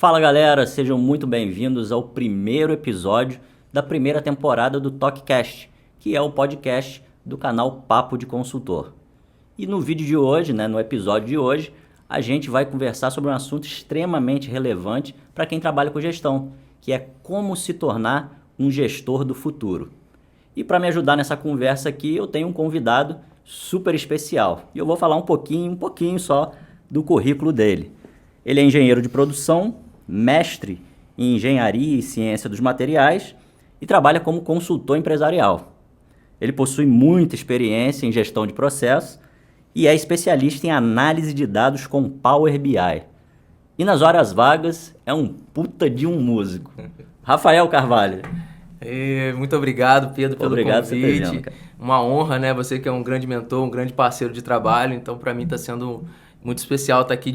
Fala galera, sejam muito bem-vindos ao primeiro episódio da primeira temporada do TalkCast, que é o podcast do canal Papo de Consultor. E no vídeo de hoje, no episódio de hoje, a gente vai conversar sobre um assunto extremamente relevante para quem trabalha com gestão, que é como se tornar um gestor do futuro. E para me ajudar nessa conversa aqui, eu tenho um convidado super especial. E eu vou falar um pouquinho só do currículo dele. Ele é engenheiro de produção, mestre em engenharia e ciência dos materiais e trabalha como consultor empresarial. Ele possui muita experiência em gestão de processos e é especialista em análise de dados com Power BI. E nas horas vagas é um puta de um músico. Rafael Carvalho. Muito obrigado, Pedro, pelo convite. Presente, uma honra, né? Você que é um grande mentor, um grande parceiro de trabalho. Então, para mim, está sendo muito especial estar aqui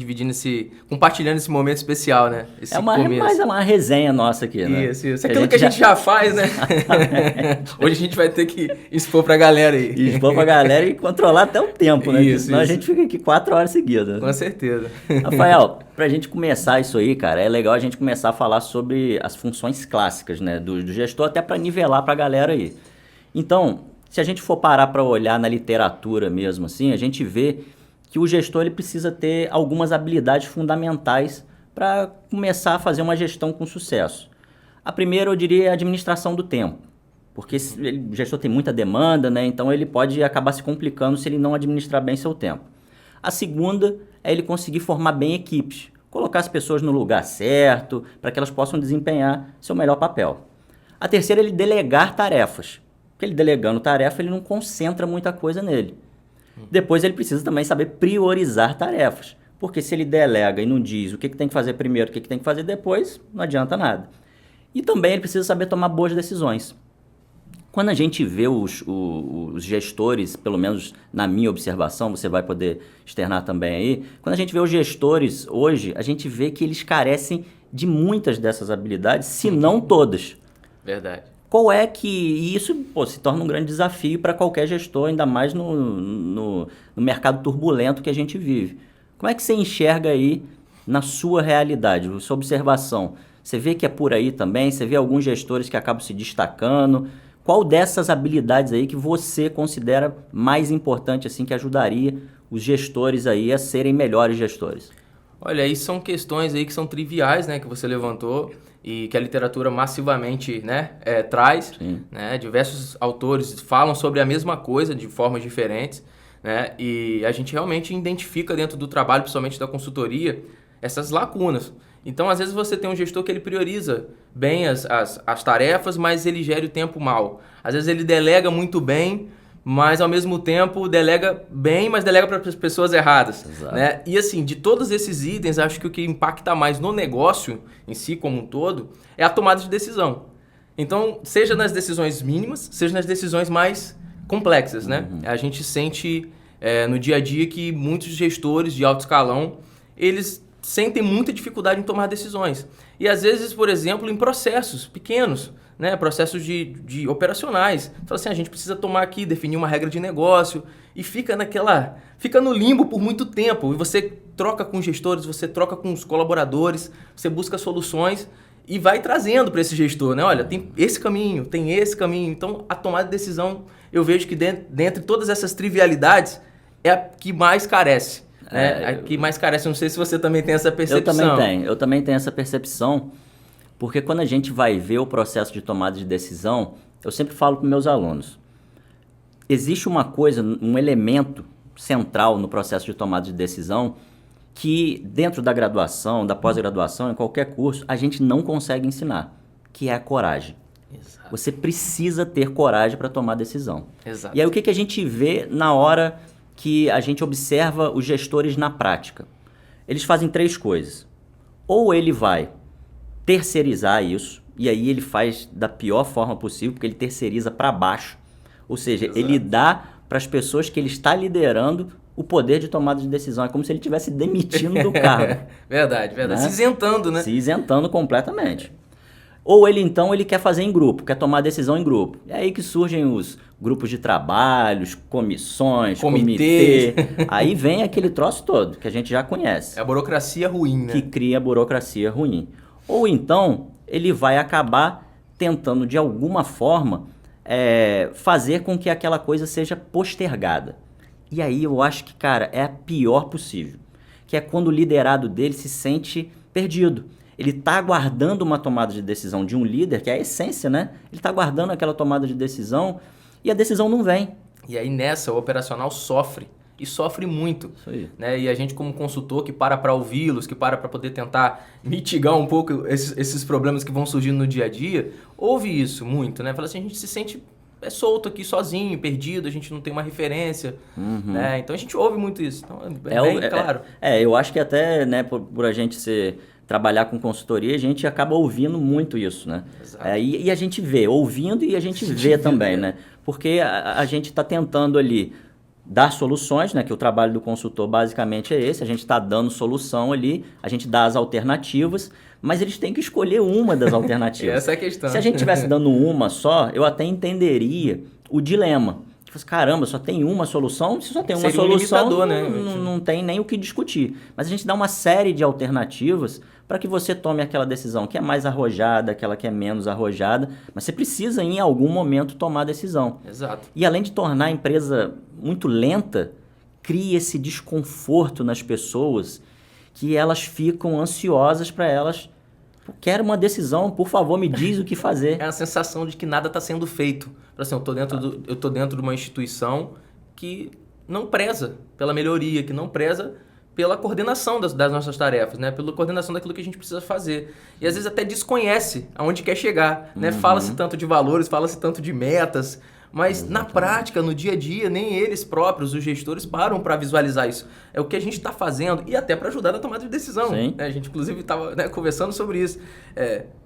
compartilhando esse momento especial, né? Esse Mas é uma resenha nossa aqui, né? Isso. Aquilo que a gente já faz, né? Hoje a gente vai ter que expor pra galera aí. Expor pra galera e controlar até o tempo, né? Senão a gente fica aqui 4 horas seguidas. Com certeza. Rafael, pra gente começar isso aí, cara, é legal a gente começar a falar sobre as funções clássicas, né? Do gestor, até pra nivelar pra galera aí. Então, se a gente for parar pra olhar na literatura mesmo assim, a gente vê que o gestor ele precisa ter algumas habilidades fundamentais para começar a fazer uma gestão com sucesso. A primeira, eu diria, é a administração do tempo, porque o gestor tem muita demanda, né? Então ele pode acabar se complicando se ele não administrar bem seu tempo. A segunda é ele conseguir formar bem equipes, colocar as pessoas no lugar certo, para que elas possam desempenhar seu melhor papel. A terceira é ele delegar tarefas, porque ele delegando tarefa, ele não concentra muita coisa nele. Depois ele precisa também saber priorizar tarefas, porque se ele delega e não diz o que tem que fazer primeiro, o que tem que fazer depois, não adianta nada. E também ele precisa saber tomar boas decisões. Quando a gente vê os gestores, pelo menos na minha observação, você vai poder externar também aí, quando a gente vê os gestores hoje, a gente vê que eles carecem de muitas dessas habilidades, se não todas. Verdade. Qual é que isso se torna um grande desafio para qualquer gestor, ainda mais no mercado turbulento que a gente vive. Como é que você enxerga aí na sua realidade, na sua observação? Você vê que é por aí também? Você vê alguns gestores que acabam se destacando? Qual dessas habilidades aí que você considera mais importante, assim, que ajudaria os gestores aí a serem melhores gestores? Olha, aí são questões aí que são triviais, né, que você levantou e que a literatura massivamente, né, traz. Né? Diversos autores falam sobre a mesma coisa de formas diferentes, né? E a gente realmente identifica dentro do trabalho, principalmente da consultoria, essas lacunas. Então, às vezes você tem um gestor que ele prioriza bem as tarefas, mas ele gera o tempo mal. Às vezes ele delega muito bem, mas ao mesmo tempo delega bem, mas delega para as pessoas erradas. Né? E assim, de todos esses itens, acho que o que impacta mais no negócio em si como um todo é a tomada de decisão. Então, seja nas decisões mínimas, seja nas decisões mais complexas. Né? A gente sente no dia a dia que muitos gestores de alto escalão, eles sentem muita dificuldade em tomar decisões. E às vezes, por exemplo, em processos pequenos, né, processos de operacionais. Fala assim, a gente precisa tomar aqui, definir uma regra de negócio e fica no limbo por muito tempo. E você troca com gestores, você troca com os colaboradores, você busca soluções e vai trazendo para esse gestor, né? Olha, tem esse caminho, tem esse caminho. Então, a tomada de decisão, eu vejo que dentre todas essas trivialidades, é a que mais carece. A que mais carece. Não sei se você também tem essa percepção. Eu também tenho essa percepção. Porque quando a gente vai ver o processo de tomada de decisão, eu sempre falo para meus alunos, existe uma coisa, um elemento central no processo de tomada de decisão que dentro da graduação, da pós-graduação, em qualquer curso, a gente não consegue ensinar, que é a coragem. Exato. Você precisa ter coragem para tomar decisão. Exato. E aí o que a gente vê na hora que a gente observa os gestores na prática? Eles fazem 3 coisas. Ou ele vai terceirizar isso, e aí ele faz da pior forma possível, porque ele terceiriza para baixo. Ou seja, Exato. Ele dá para as pessoas que ele está liderando o poder de tomada de decisão. É como se ele estivesse demitindo do cargo. Verdade. Né? Se isentando, né? Se isentando completamente. Ou ele quer fazer em grupo, quer tomar decisão em grupo. É aí que surgem os grupos de trabalhos, comissões, comitê. Aí vem aquele troço todo que a gente já conhece. É a burocracia ruim, né? Que cria a burocracia ruim. Ou então ele vai acabar tentando de alguma forma fazer com que aquela coisa seja postergada. E aí eu acho que, cara, é a pior possível. Que é quando o liderado dele se sente perdido. Ele está aguardando uma tomada de decisão de um líder, que é a essência, né? Ele está aguardando aquela tomada de decisão e a decisão não vem. E aí nessa, o operacional sofre. E sofre muito. Isso aí. Né? E a gente, como consultor, que para ouvi-los, que para poder tentar mitigar um pouco esses problemas que vão surgindo no dia a dia, ouve isso muito, né? Fala assim, a gente se sente solto aqui, sozinho, perdido, a gente não tem uma referência, né? Então a gente ouve muito isso. Então bem claro. Eu acho que até, né, por a gente trabalhar com consultoria, a gente acaba ouvindo muito isso, né? E a gente vê, ouvindo e a gente vê também, né? Porque a gente está tentando ali dar soluções, né? Que o trabalho do consultor basicamente é esse, a gente está dando solução ali, a gente dá as alternativas, mas eles têm que escolher uma das alternativas. Essa é a questão. Se a gente estivesse dando uma só, eu até entenderia o dilema. Tipo, caramba, só tem uma solução? Se só tem uma solução, não tem nem o que discutir. Mas a gente dá uma série de alternativas para que você tome aquela decisão que é mais arrojada, aquela que é menos arrojada, mas você precisa em algum momento tomar a decisão. Exato. E além de tornar a empresa muito lenta, cria esse desconforto nas pessoas que elas ficam ansiosas para elas. Quero uma decisão, por favor, me diz o que fazer. É a sensação de que nada está sendo feito. Assim, eu tô dentro de uma instituição que não preza pela melhoria, que não preza pela coordenação das nossas tarefas, né? Pela coordenação daquilo que a gente precisa fazer. E às vezes até desconhece aonde quer chegar, né? Fala-se tanto de valores, fala-se tanto de metas, mas na prática, no dia a dia, nem eles próprios, os gestores, param para visualizar isso. É o que a gente está fazendo e até para ajudar na tomada de decisão. Né? A gente, inclusive, estava conversando sobre isso.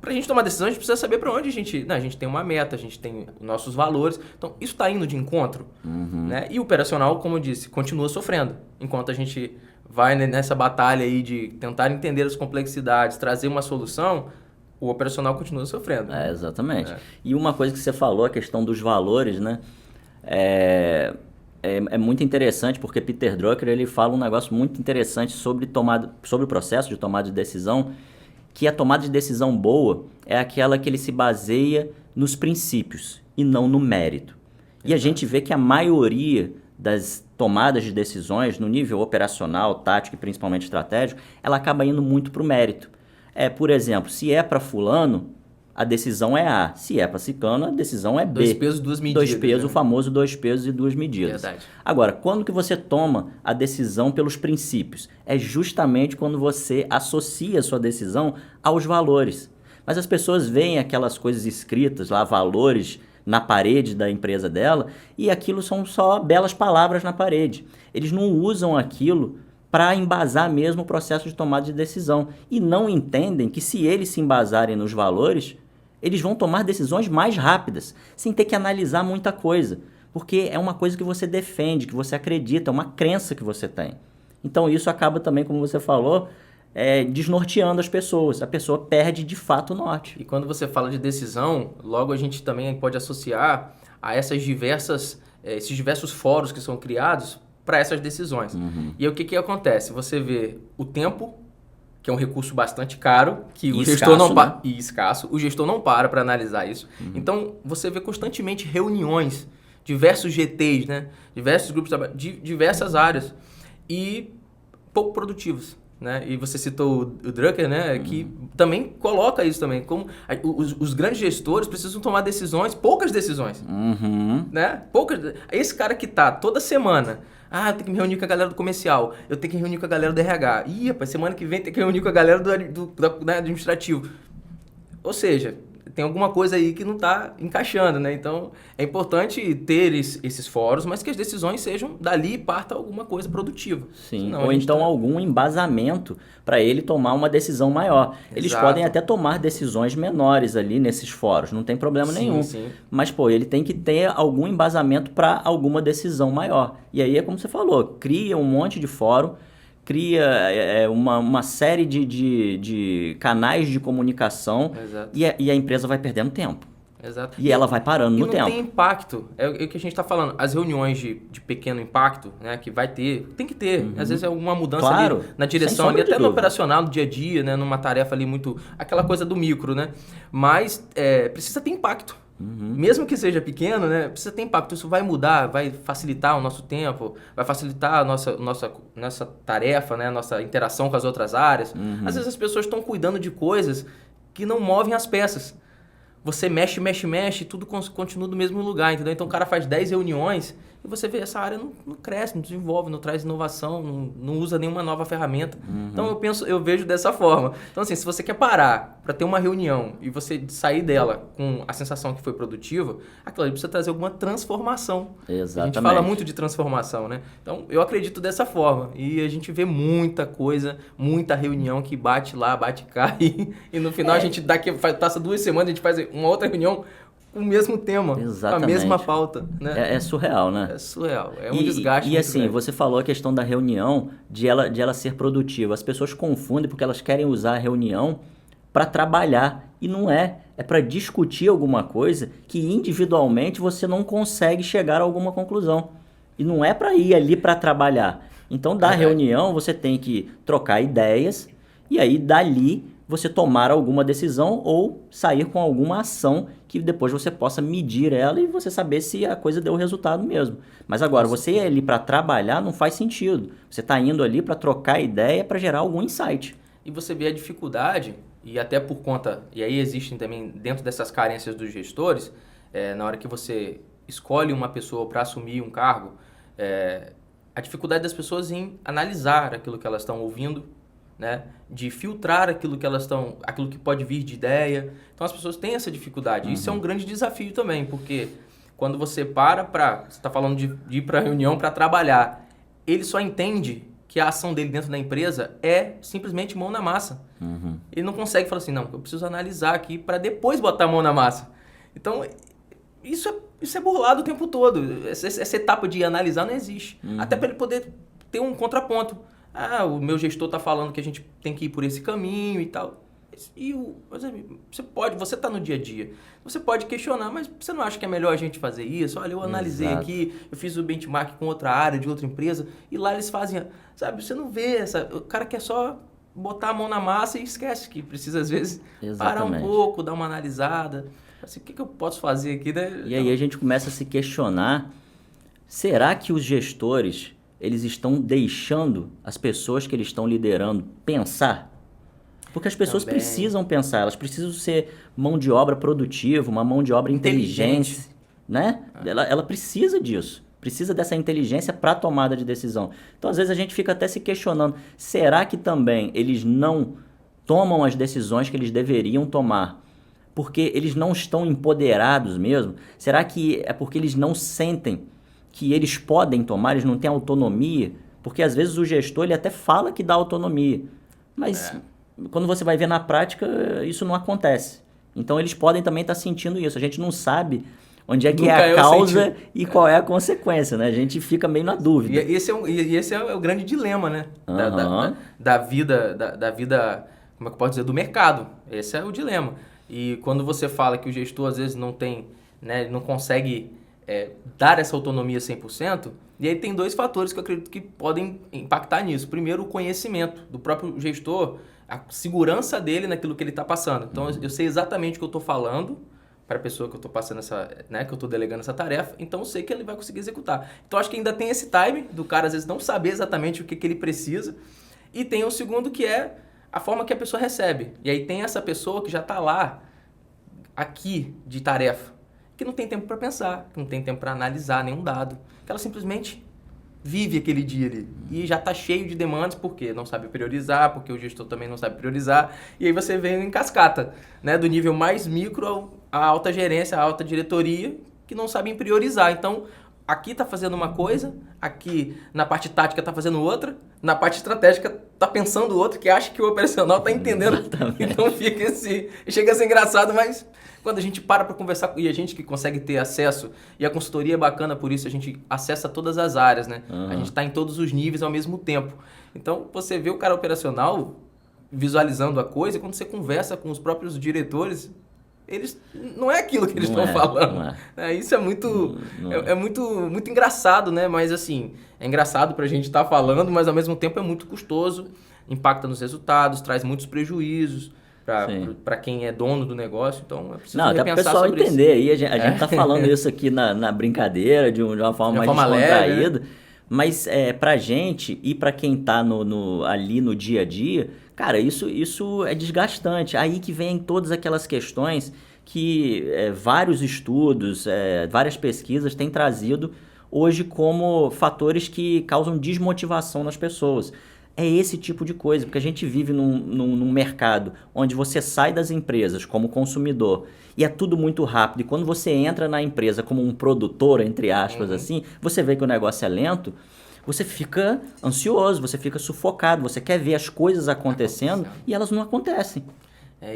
Para a gente tomar decisão, a gente precisa saber para onde a gente... a gente tem uma meta, a gente tem nossos valores. Então, isso está indo de encontro. Né? E o operacional, como eu disse, continua sofrendo. Enquanto a gente vai nessa batalha aí de tentar entender as complexidades, trazer uma solução... o operacional continua sofrendo. Exatamente. E uma coisa que você falou, a questão dos valores, né? É muito interessante, porque Peter Drucker ele fala um negócio muito interessante sobre o processo de tomada de decisão, que a tomada de decisão boa é aquela que ele se baseia nos princípios e não no mérito. E a gente vê que a maioria das tomadas de decisões, no nível operacional, tático e principalmente estratégico, ela acaba indo muito para o mérito. Por exemplo, se é para fulano, a decisão é A. Se é para ciclano, a decisão é B. 2 pesos, 2 medidas. 2 pesos, né? O famoso 2 pesos e 2 medidas. Verdade. Agora, quando que você toma a decisão pelos princípios? É justamente quando você associa a sua decisão aos valores. Mas as pessoas veem aquelas coisas escritas lá, valores na parede da empresa dela, e aquilo são só belas palavras na parede. Eles não usam aquilo para embasar mesmo o processo de tomada de decisão. E não entendem que se eles se embasarem nos valores, eles vão tomar decisões mais rápidas, sem ter que analisar muita coisa. Porque é uma coisa que você defende, que você acredita, é uma crença que você tem. Então isso acaba também, como você falou, desnorteando as pessoas. A pessoa perde de fato o norte. E quando você fala de decisão, logo a gente também pode associar a esses diversos fóruns que são criados para essas decisões. E aí, o que acontece? Você vê o tempo, que é um recurso bastante caro, que o gestor não para, e escasso, o gestor não para analisar isso. Então, você vê constantemente reuniões, diversos GTs, né? Diversos grupos de trabalho, de diversas áreas, e pouco produtivos. Né? E você citou o Drucker, né? Que também coloca isso também. Como os grandes gestores precisam tomar decisões, poucas decisões. Né? Esse cara que tá toda semana, eu tenho que me reunir com a galera do comercial, eu tenho que me reunir com a galera do RH. Rapaz, semana que vem tem que reunir com a galera do administrativo. Ou seja, tem alguma coisa aí que não está encaixando, né? Então, é importante ter esses fóruns, mas que as decisões sejam dali e parta alguma coisa produtiva. Sim, senão, ou então algum embasamento para ele tomar uma decisão maior. Eles podem até tomar decisões menores ali nesses fóruns, não tem problema nenhum. Sim. Mas, ele tem que ter algum embasamento para alguma decisão maior. E aí é como você falou, cria um monte de fórum, cria uma série de canais de comunicação Exato. e a empresa vai perdendo tempo. Exato. E ela vai parando no tempo. E não tem impacto. É o que a gente está falando. As reuniões de pequeno impacto, né, que vai ter, tem que ter. Às vezes é alguma mudança Claro, ali na direção, ali, até no operacional, no dia a dia, né, numa tarefa ali muito... Aquela coisa do micro, né? Mas precisa ter impacto. Mesmo que seja pequeno, né, precisa ter impacto. Isso vai mudar, vai facilitar o nosso tempo, vai facilitar a nossa tarefa, né, a nossa interação com as outras áreas. Às vezes as pessoas estão cuidando de coisas que não movem as peças. Você mexe, tudo continua no mesmo lugar, entendeu? Então o cara faz 10 reuniões e você vê essa área não cresce, não desenvolve, não traz inovação, não usa nenhuma nova ferramenta. Então eu vejo dessa forma. Então assim, se você quer parar para ter uma reunião e você sair dela com a sensação que foi produtiva, aquilo ali precisa trazer alguma transformação. Exatamente. A gente fala muito de transformação, né? Então eu acredito dessa forma. E a gente vê muita coisa, muita reunião que bate lá, bate cá e no final a gente passa 2 semanas, a gente faz uma outra reunião com o mesmo tema, exatamente, com a mesma pauta. Né? É surreal, né? É surreal, é um desgaste E muito assim, grande. você falou a questão da reunião, de ela ser produtiva. As pessoas confundem porque elas querem usar a reunião para trabalhar. E não é. É para discutir alguma coisa que individualmente você não consegue chegar a alguma conclusão. E não é para ir ali para trabalhar. Então, da reunião, você tem que trocar ideias e aí, dali, você tomar alguma decisão ou sair com alguma ação que depois você possa medir ela e você saber se a coisa deu resultado mesmo. Mas agora, você ir ali para trabalhar não faz sentido. Você está indo ali para trocar ideia, para gerar algum insight. E você vê a dificuldade, e até por conta, e aí existem também, dentro dessas carências dos gestores, na hora que você escolhe uma pessoa para assumir um cargo, a dificuldade das pessoas em analisar aquilo que elas estão ouvindo, né? De filtrar aquilo que pode vir de ideia. Então as pessoas têm essa dificuldade. Isso é um grande desafio também, porque quando você você está falando de ir para a reunião para trabalhar, ele só entende que a ação dele dentro da empresa é simplesmente mão na massa. Ele não consegue falar assim, não, eu preciso analisar aqui para depois botar a mão na massa. Então, isso é burlado o tempo todo. Essa etapa de analisar não existe. Até para ele poder ter um contraponto. O meu gestor está falando que a gente tem que ir por esse caminho e tal. Você está no dia a dia. Você pode questionar, mas você não acha que é melhor a gente fazer isso? Olha, eu analisei aqui, eu fiz o benchmark com outra área, de outra empresa, e lá eles fazem, sabe, você não vê o cara quer só botar a mão na massa e esquece que precisa, às vezes, parar um pouco, dar uma analisada. Assim, o que eu posso fazer aqui? Né? E aí a gente começa a se questionar, será que os gestores, eles estão deixando as pessoas que eles estão liderando pensar? Porque as pessoas precisam pensar, elas precisam ser mão de obra produtiva, uma mão de obra inteligente, né? Ela precisa disso, precisa dessa inteligência para a tomada de decisão. Então, às vezes, a gente fica até se questionando, será que também eles não tomam as decisões que eles deveriam tomar porque eles não estão empoderados mesmo? Será que é porque eles não sentem que eles podem tomar, eles não têm autonomia? Porque, às vezes, o gestor ele até fala que dá autonomia, mas... Quando você vai ver na prática, isso não acontece. Então, eles podem também estar sentindo isso. A gente não sabe onde é que é a causa e qual é a consequência, né? A gente fica meio na dúvida. E esse é o grande dilema, né? Da vida, como é que eu posso dizer, do mercado. Esse é o dilema. E quando você fala que o gestor, às vezes, não tem, né, não consegue dar essa autonomia 100%, e aí tem 2 fatores que eu acredito que podem impactar nisso. Primeiro, o conhecimento do próprio gestor, a segurança dele naquilo que ele está passando. Então, eu sei exatamente o que eu estou falando para a pessoa que eu estou passando que eu estou delegando essa tarefa, então eu sei que ele vai conseguir executar. Então, acho que ainda tem esse time do cara, às vezes, não saber exatamente o que ele precisa. E tem o segundo, que é a forma que a pessoa recebe. E aí tem essa pessoa que já está lá, aqui, de tarefa, que não tem tempo para pensar, que não tem tempo para analisar nenhum dado, que ela simplesmente vive aquele dia ali e já está cheio de demandas porque não sabe priorizar, porque o gestor também não sabe priorizar, e aí você vem em cascata, né, do nível mais micro à alta gerência, à alta diretoria, que não sabem priorizar. Então, aqui tá fazendo uma coisa, aqui na parte tática tá fazendo outra, na parte estratégica tá pensando outra, que acha que o operacional tá entendendo. Exatamente. Então chega a ser engraçado, mas quando a gente para conversar, e a gente que consegue ter acesso, e a consultoria é bacana por isso, a gente acessa todas as áreas, né? A gente tá em todos os níveis ao mesmo tempo. Então, você vê o cara operacional visualizando a coisa, e quando você conversa com os próprios diretores, eles não é aquilo que eles estão falando. Isso é muito muito engraçado, né? Mas assim, é engraçado pra gente estar falando, mas ao mesmo tempo é muito custoso, impacta nos resultados, traz muitos prejuízos para quem é dono do negócio. Então é preciso até para o pessoal entender aí, a gente tá falando isso aqui na brincadeira, de uma forma mais descontraída, leve, né? Mas pra gente e para quem tá ali no dia a dia, cara, isso é desgastante. Aí que vem todas aquelas questões que vários estudos, várias pesquisas têm trazido hoje como fatores que causam desmotivação nas pessoas. É esse tipo de coisa, porque a gente vive num mercado onde você sai das empresas como consumidor e é tudo muito rápido. E quando você entra na empresa como um produtor, entre aspas, assim, você vê que o negócio é lento, você fica ansioso, você fica sufocado, você quer ver as coisas acontecendo e elas não acontecem.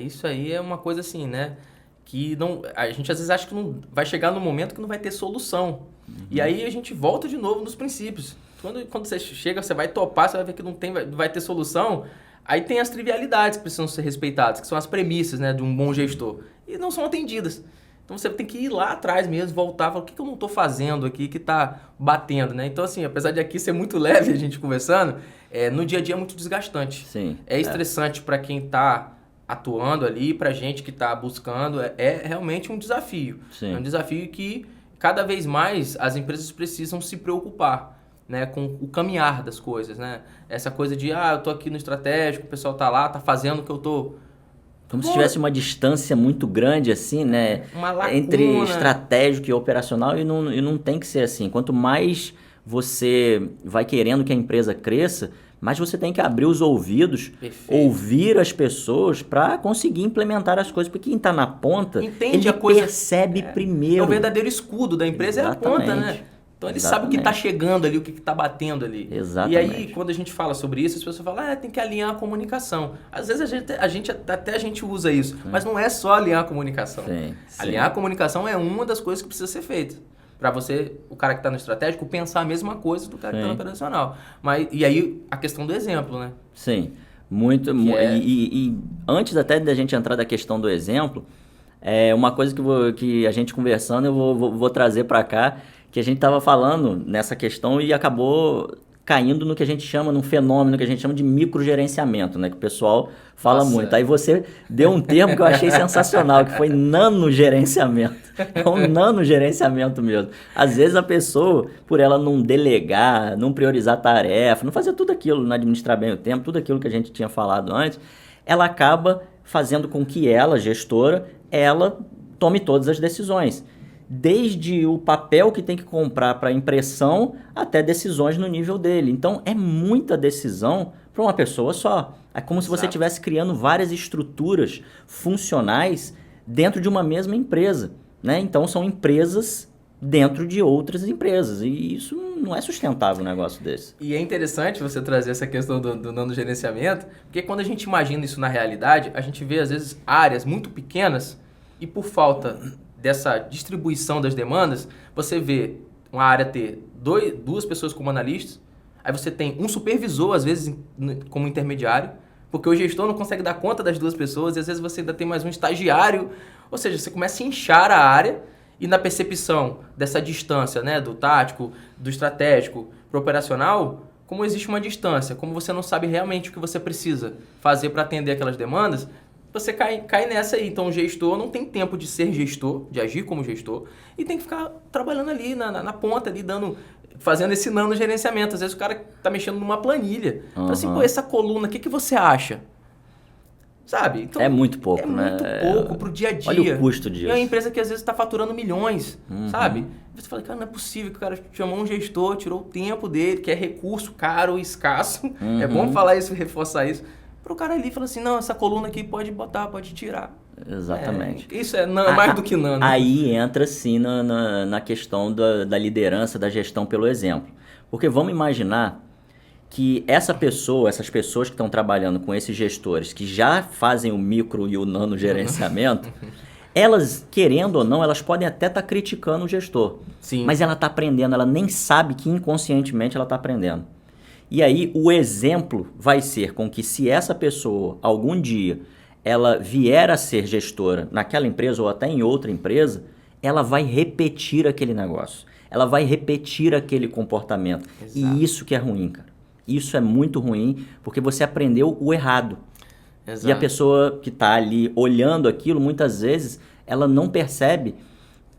Isso aí é uma coisa assim, né? Que a gente às vezes acha que não vai chegar no momento que não vai ter solução. E aí a gente volta de novo nos princípios. Quando você chega, você vai topar, você vai ver que não vai ter solução. Aí tem as trivialidades que precisam ser respeitadas, que são as premissas, né, de um bom gestor. E não são atendidas. Então você tem que ir lá atrás mesmo, voltar, falar o que eu não estou fazendo aqui que está batendo, né? Então assim, apesar de aqui ser muito leve a gente conversando, no dia a dia é muito desgastante. Sim, é estressante para quem está atuando ali, para gente que está buscando, é realmente um desafio. Sim. É um desafio que cada vez mais as empresas precisam se preocupar, né, com o caminhar das coisas, né? Essa coisa de, eu tô aqui no estratégico, o pessoal tá lá, tá fazendo o que eu tô... Como se tivesse uma distância muito grande, assim, né? Uma lacuna. Entre estratégico e operacional, e não tem que ser assim. Quanto mais você vai querendo que a empresa cresça, mais você tem que abrir os ouvidos, ouvir as pessoas para conseguir implementar as coisas. Porque quem está na ponta, ele percebe primeiro. É o verdadeiro escudo da empresa. Exatamente. É a ponta, né? Então ele sabe o que está chegando ali, o que está batendo ali. Exatamente. E aí, quando a gente fala sobre isso, as pessoas falam, tem que alinhar a comunicação. Às vezes a gente usa isso, mas não é só alinhar a comunicação. Sim. Alinhar a comunicação é uma das coisas que precisa ser feita. Para você, o cara que está no estratégico, pensar a mesma coisa do cara que está no operacional. E aí, a questão do exemplo, né? Sim. Muito. E antes até da gente entrar da questão do exemplo, uma coisa que a gente conversando, eu vou trazer para cá, que a gente estava falando nessa questão e acabou caindo no que a gente chama, num fenômeno que a gente chama de microgerenciamento, né? Que o pessoal fala muito. Aí você deu um termo que eu achei sensacional, que foi nanogerenciamento. É um nanogerenciamento mesmo. Às vezes a pessoa, por ela não delegar, não priorizar tarefa, não fazer tudo aquilo, não administrar bem o tempo, tudo aquilo que a gente tinha falado antes, ela acaba fazendo com que ela, gestora, ela tome todas as decisões. Desde o papel que tem que comprar para impressão até decisões no nível dele. Então, é muita decisão para uma pessoa só. É como se você estivesse criando várias estruturas funcionais dentro de uma mesma empresa, né? Então, são empresas dentro de outras empresas. E isso não é sustentável, um negócio desse. E é interessante você trazer essa questão do nanogerenciamento, porque quando a gente imagina isso na realidade, a gente vê, às vezes, áreas muito pequenas e por falta dessa distribuição das demandas, você vê uma área ter duas pessoas como analistas, aí você tem um supervisor, às vezes, como intermediário, porque o gestor não consegue dar conta das duas pessoas, e às vezes você ainda tem mais um estagiário, ou seja, você começa a inchar a área, e na percepção dessa distância, né, do tático, do estratégico para o operacional, como existe uma distância, como você não sabe realmente o que você precisa fazer para atender aquelas demandas, você cai nessa aí. Então o gestor não tem tempo de ser gestor, de agir como gestor, e tem que ficar trabalhando ali na ponta, ali fazendo esse nanogerenciamento. Às vezes o cara tá mexendo numa planilha. Então assim, essa coluna, o que você acha? Sabe? Então, é muito pouco, né? É muito pouco pro dia a dia. Olha o custo disso. E é uma empresa que às vezes está faturando milhões, sabe? Você fala, cara, não é possível que o cara chamou um gestor, tirou o tempo dele, que é recurso caro e escasso. É bom falar isso, reforçar isso. Para o cara ali, fala assim, não, essa coluna aqui pode botar, pode tirar. Exatamente. Isso é mais do que nano. Aí entra sim na questão da liderança, da gestão pelo exemplo. Porque vamos imaginar que essas pessoas que estão trabalhando com esses gestores, que já fazem o micro e o nano gerenciamento, elas, querendo ou não, elas podem até estar criticando o gestor. Sim. Mas ela está aprendendo, ela nem sabe que inconscientemente ela está aprendendo. E aí o exemplo vai ser com que se essa pessoa, algum dia, ela vier a ser gestora naquela empresa ou até em outra empresa, ela vai repetir aquele negócio. Ela vai repetir aquele comportamento. Exato. E isso que é ruim, cara. Isso é muito ruim, porque você aprendeu o errado. Exato. E a pessoa que está ali olhando aquilo, muitas vezes, ela não percebe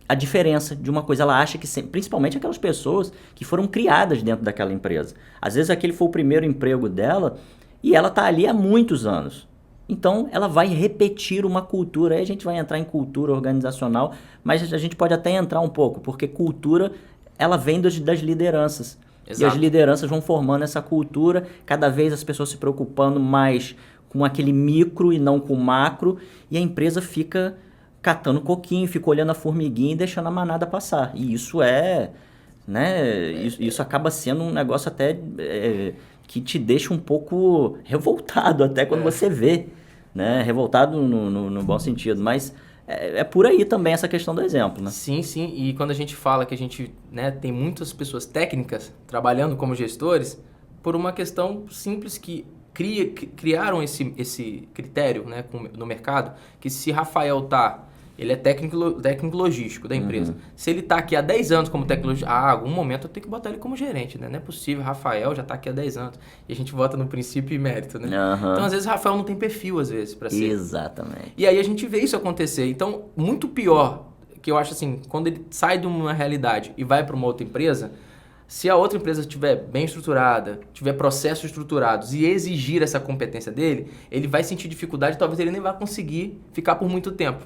a diferença de uma coisa. Ela acha que, principalmente aquelas pessoas que foram criadas dentro daquela empresa. Às vezes aquele foi o primeiro emprego dela e ela está ali há muitos anos. Então, ela vai repetir uma cultura. Aí a gente vai entrar em cultura organizacional, mas a gente pode até entrar um pouco, porque cultura, ela vem das lideranças. Exato. E as lideranças vão formando essa cultura, cada vez as pessoas se preocupando mais com aquele micro e não com o macro, e a empresa fica catando coquinho, fica olhando a formiguinha e deixando a manada passar. E isso isso acaba sendo um negócio até que te deixa um pouco revoltado até quando você vê, né? Revoltado no bom sentido, mas é por aí também essa questão do exemplo, né? Sim, sim. E quando a gente fala que a gente, né, tem muitas pessoas técnicas trabalhando como gestores, por uma questão simples que criaram esse critério, né, no mercado, que se Rafael ele é técnico logístico da empresa. Se ele está aqui há 10 anos como técnico logístico, algum momento eu tenho que botar ele como gerente, né? Não é possível, Rafael já está aqui há 10 anos. E a gente vota no princípio e mérito, né? Então, às vezes, Rafael não tem perfil, às vezes, para ser. Exatamente. E aí a gente vê isso acontecer. Então, muito pior, que eu acho assim, quando ele sai de uma realidade e vai para uma outra empresa, se a outra empresa estiver bem estruturada, tiver processos estruturados e exigir essa competência dele, ele vai sentir dificuldade, talvez ele nem vá conseguir ficar por muito tempo.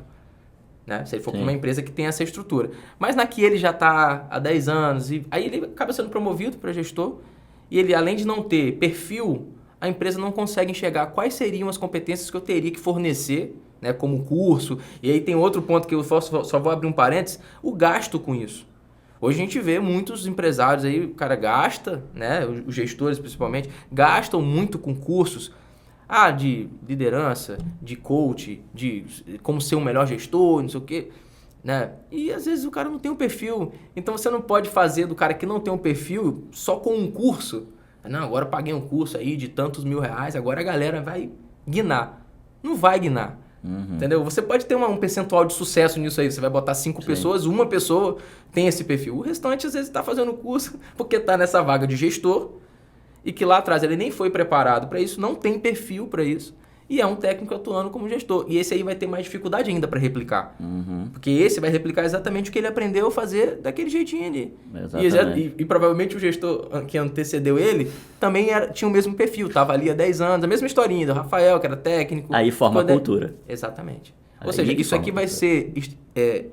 Né? Se ele for para uma empresa que tem essa estrutura. Mas na que ele já está há 10 anos, e aí ele acaba sendo promovido para gestor, e ele, além de não ter perfil, a empresa não consegue enxergar quais seriam as competências que eu teria que fornecer, né, como curso. E aí tem outro ponto que eu só vou abrir um parênteses, o gasto com isso. Hoje a gente vê muitos empresários aí, o cara gasta, né, os gestores principalmente, gastam muito com cursos, de liderança, de coach, de como ser um melhor gestor, não sei o quê, né? E às vezes o cara não tem um perfil. Então você não pode fazer do cara que não tem um perfil só com um curso. Não, agora eu paguei um curso aí de tantos R$1.000, agora a galera vai guinar. Não vai guinar. Entendeu? Você pode ter um percentual de sucesso nisso aí. Você vai botar 5 pessoas, uma pessoa tem esse perfil. O restante às vezes está fazendo curso porque está nessa vaga de gestor e que lá atrás ele nem foi preparado para isso, não tem perfil para isso, e é um técnico atuando como gestor. E esse aí vai ter mais dificuldade ainda para replicar. Porque esse vai replicar exatamente o que ele aprendeu a fazer daquele jeitinho ali. E provavelmente o gestor que antecedeu ele também tinha o mesmo perfil, estava ali há 10 anos, a mesma historinha do Rafael, que era técnico. Aí forma a cultura. Exatamente. Ou seja, isso aqui vai ser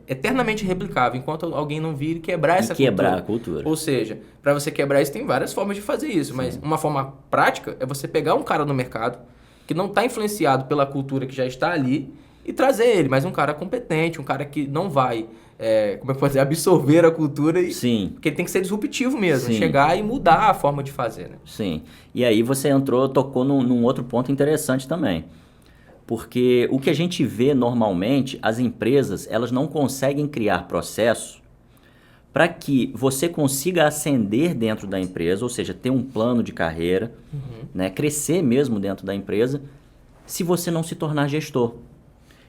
eternamente replicável enquanto alguém não vir e quebrar essa cultura. Quebrar a cultura. Ou seja, para você quebrar isso, tem várias formas de fazer isso. Mas uma forma prática é você pegar um cara no mercado que não está influenciado pela cultura que já está ali e trazer ele. Mas um cara competente, um cara que não vai, como é que pode dizer, absorver a cultura. Sim. Porque ele tem que ser disruptivo mesmo. Sim. Chegar e mudar a forma de fazer, né? Sim. E aí você tocou num outro ponto interessante também. Porque o que a gente vê normalmente, as empresas, elas não conseguem criar processos para que você consiga ascender dentro da empresa, ou seja, ter um plano de carreira, né, crescer mesmo dentro da empresa, se você não se tornar gestor.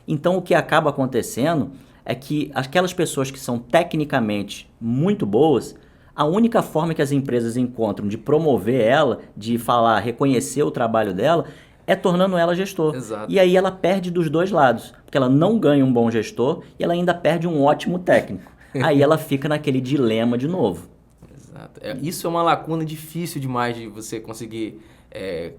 Então, o que acaba acontecendo é que aquelas pessoas que são tecnicamente muito boas, a única forma que as empresas encontram de promover ela, de reconhecer o trabalho dela, é tornando ela gestor. Exato. E aí ela perde dos dois lados, porque ela não ganha um bom gestor e ela ainda perde um ótimo técnico. Aí ela fica naquele dilema de novo. Exato. Isso é uma lacuna difícil demais de você conseguir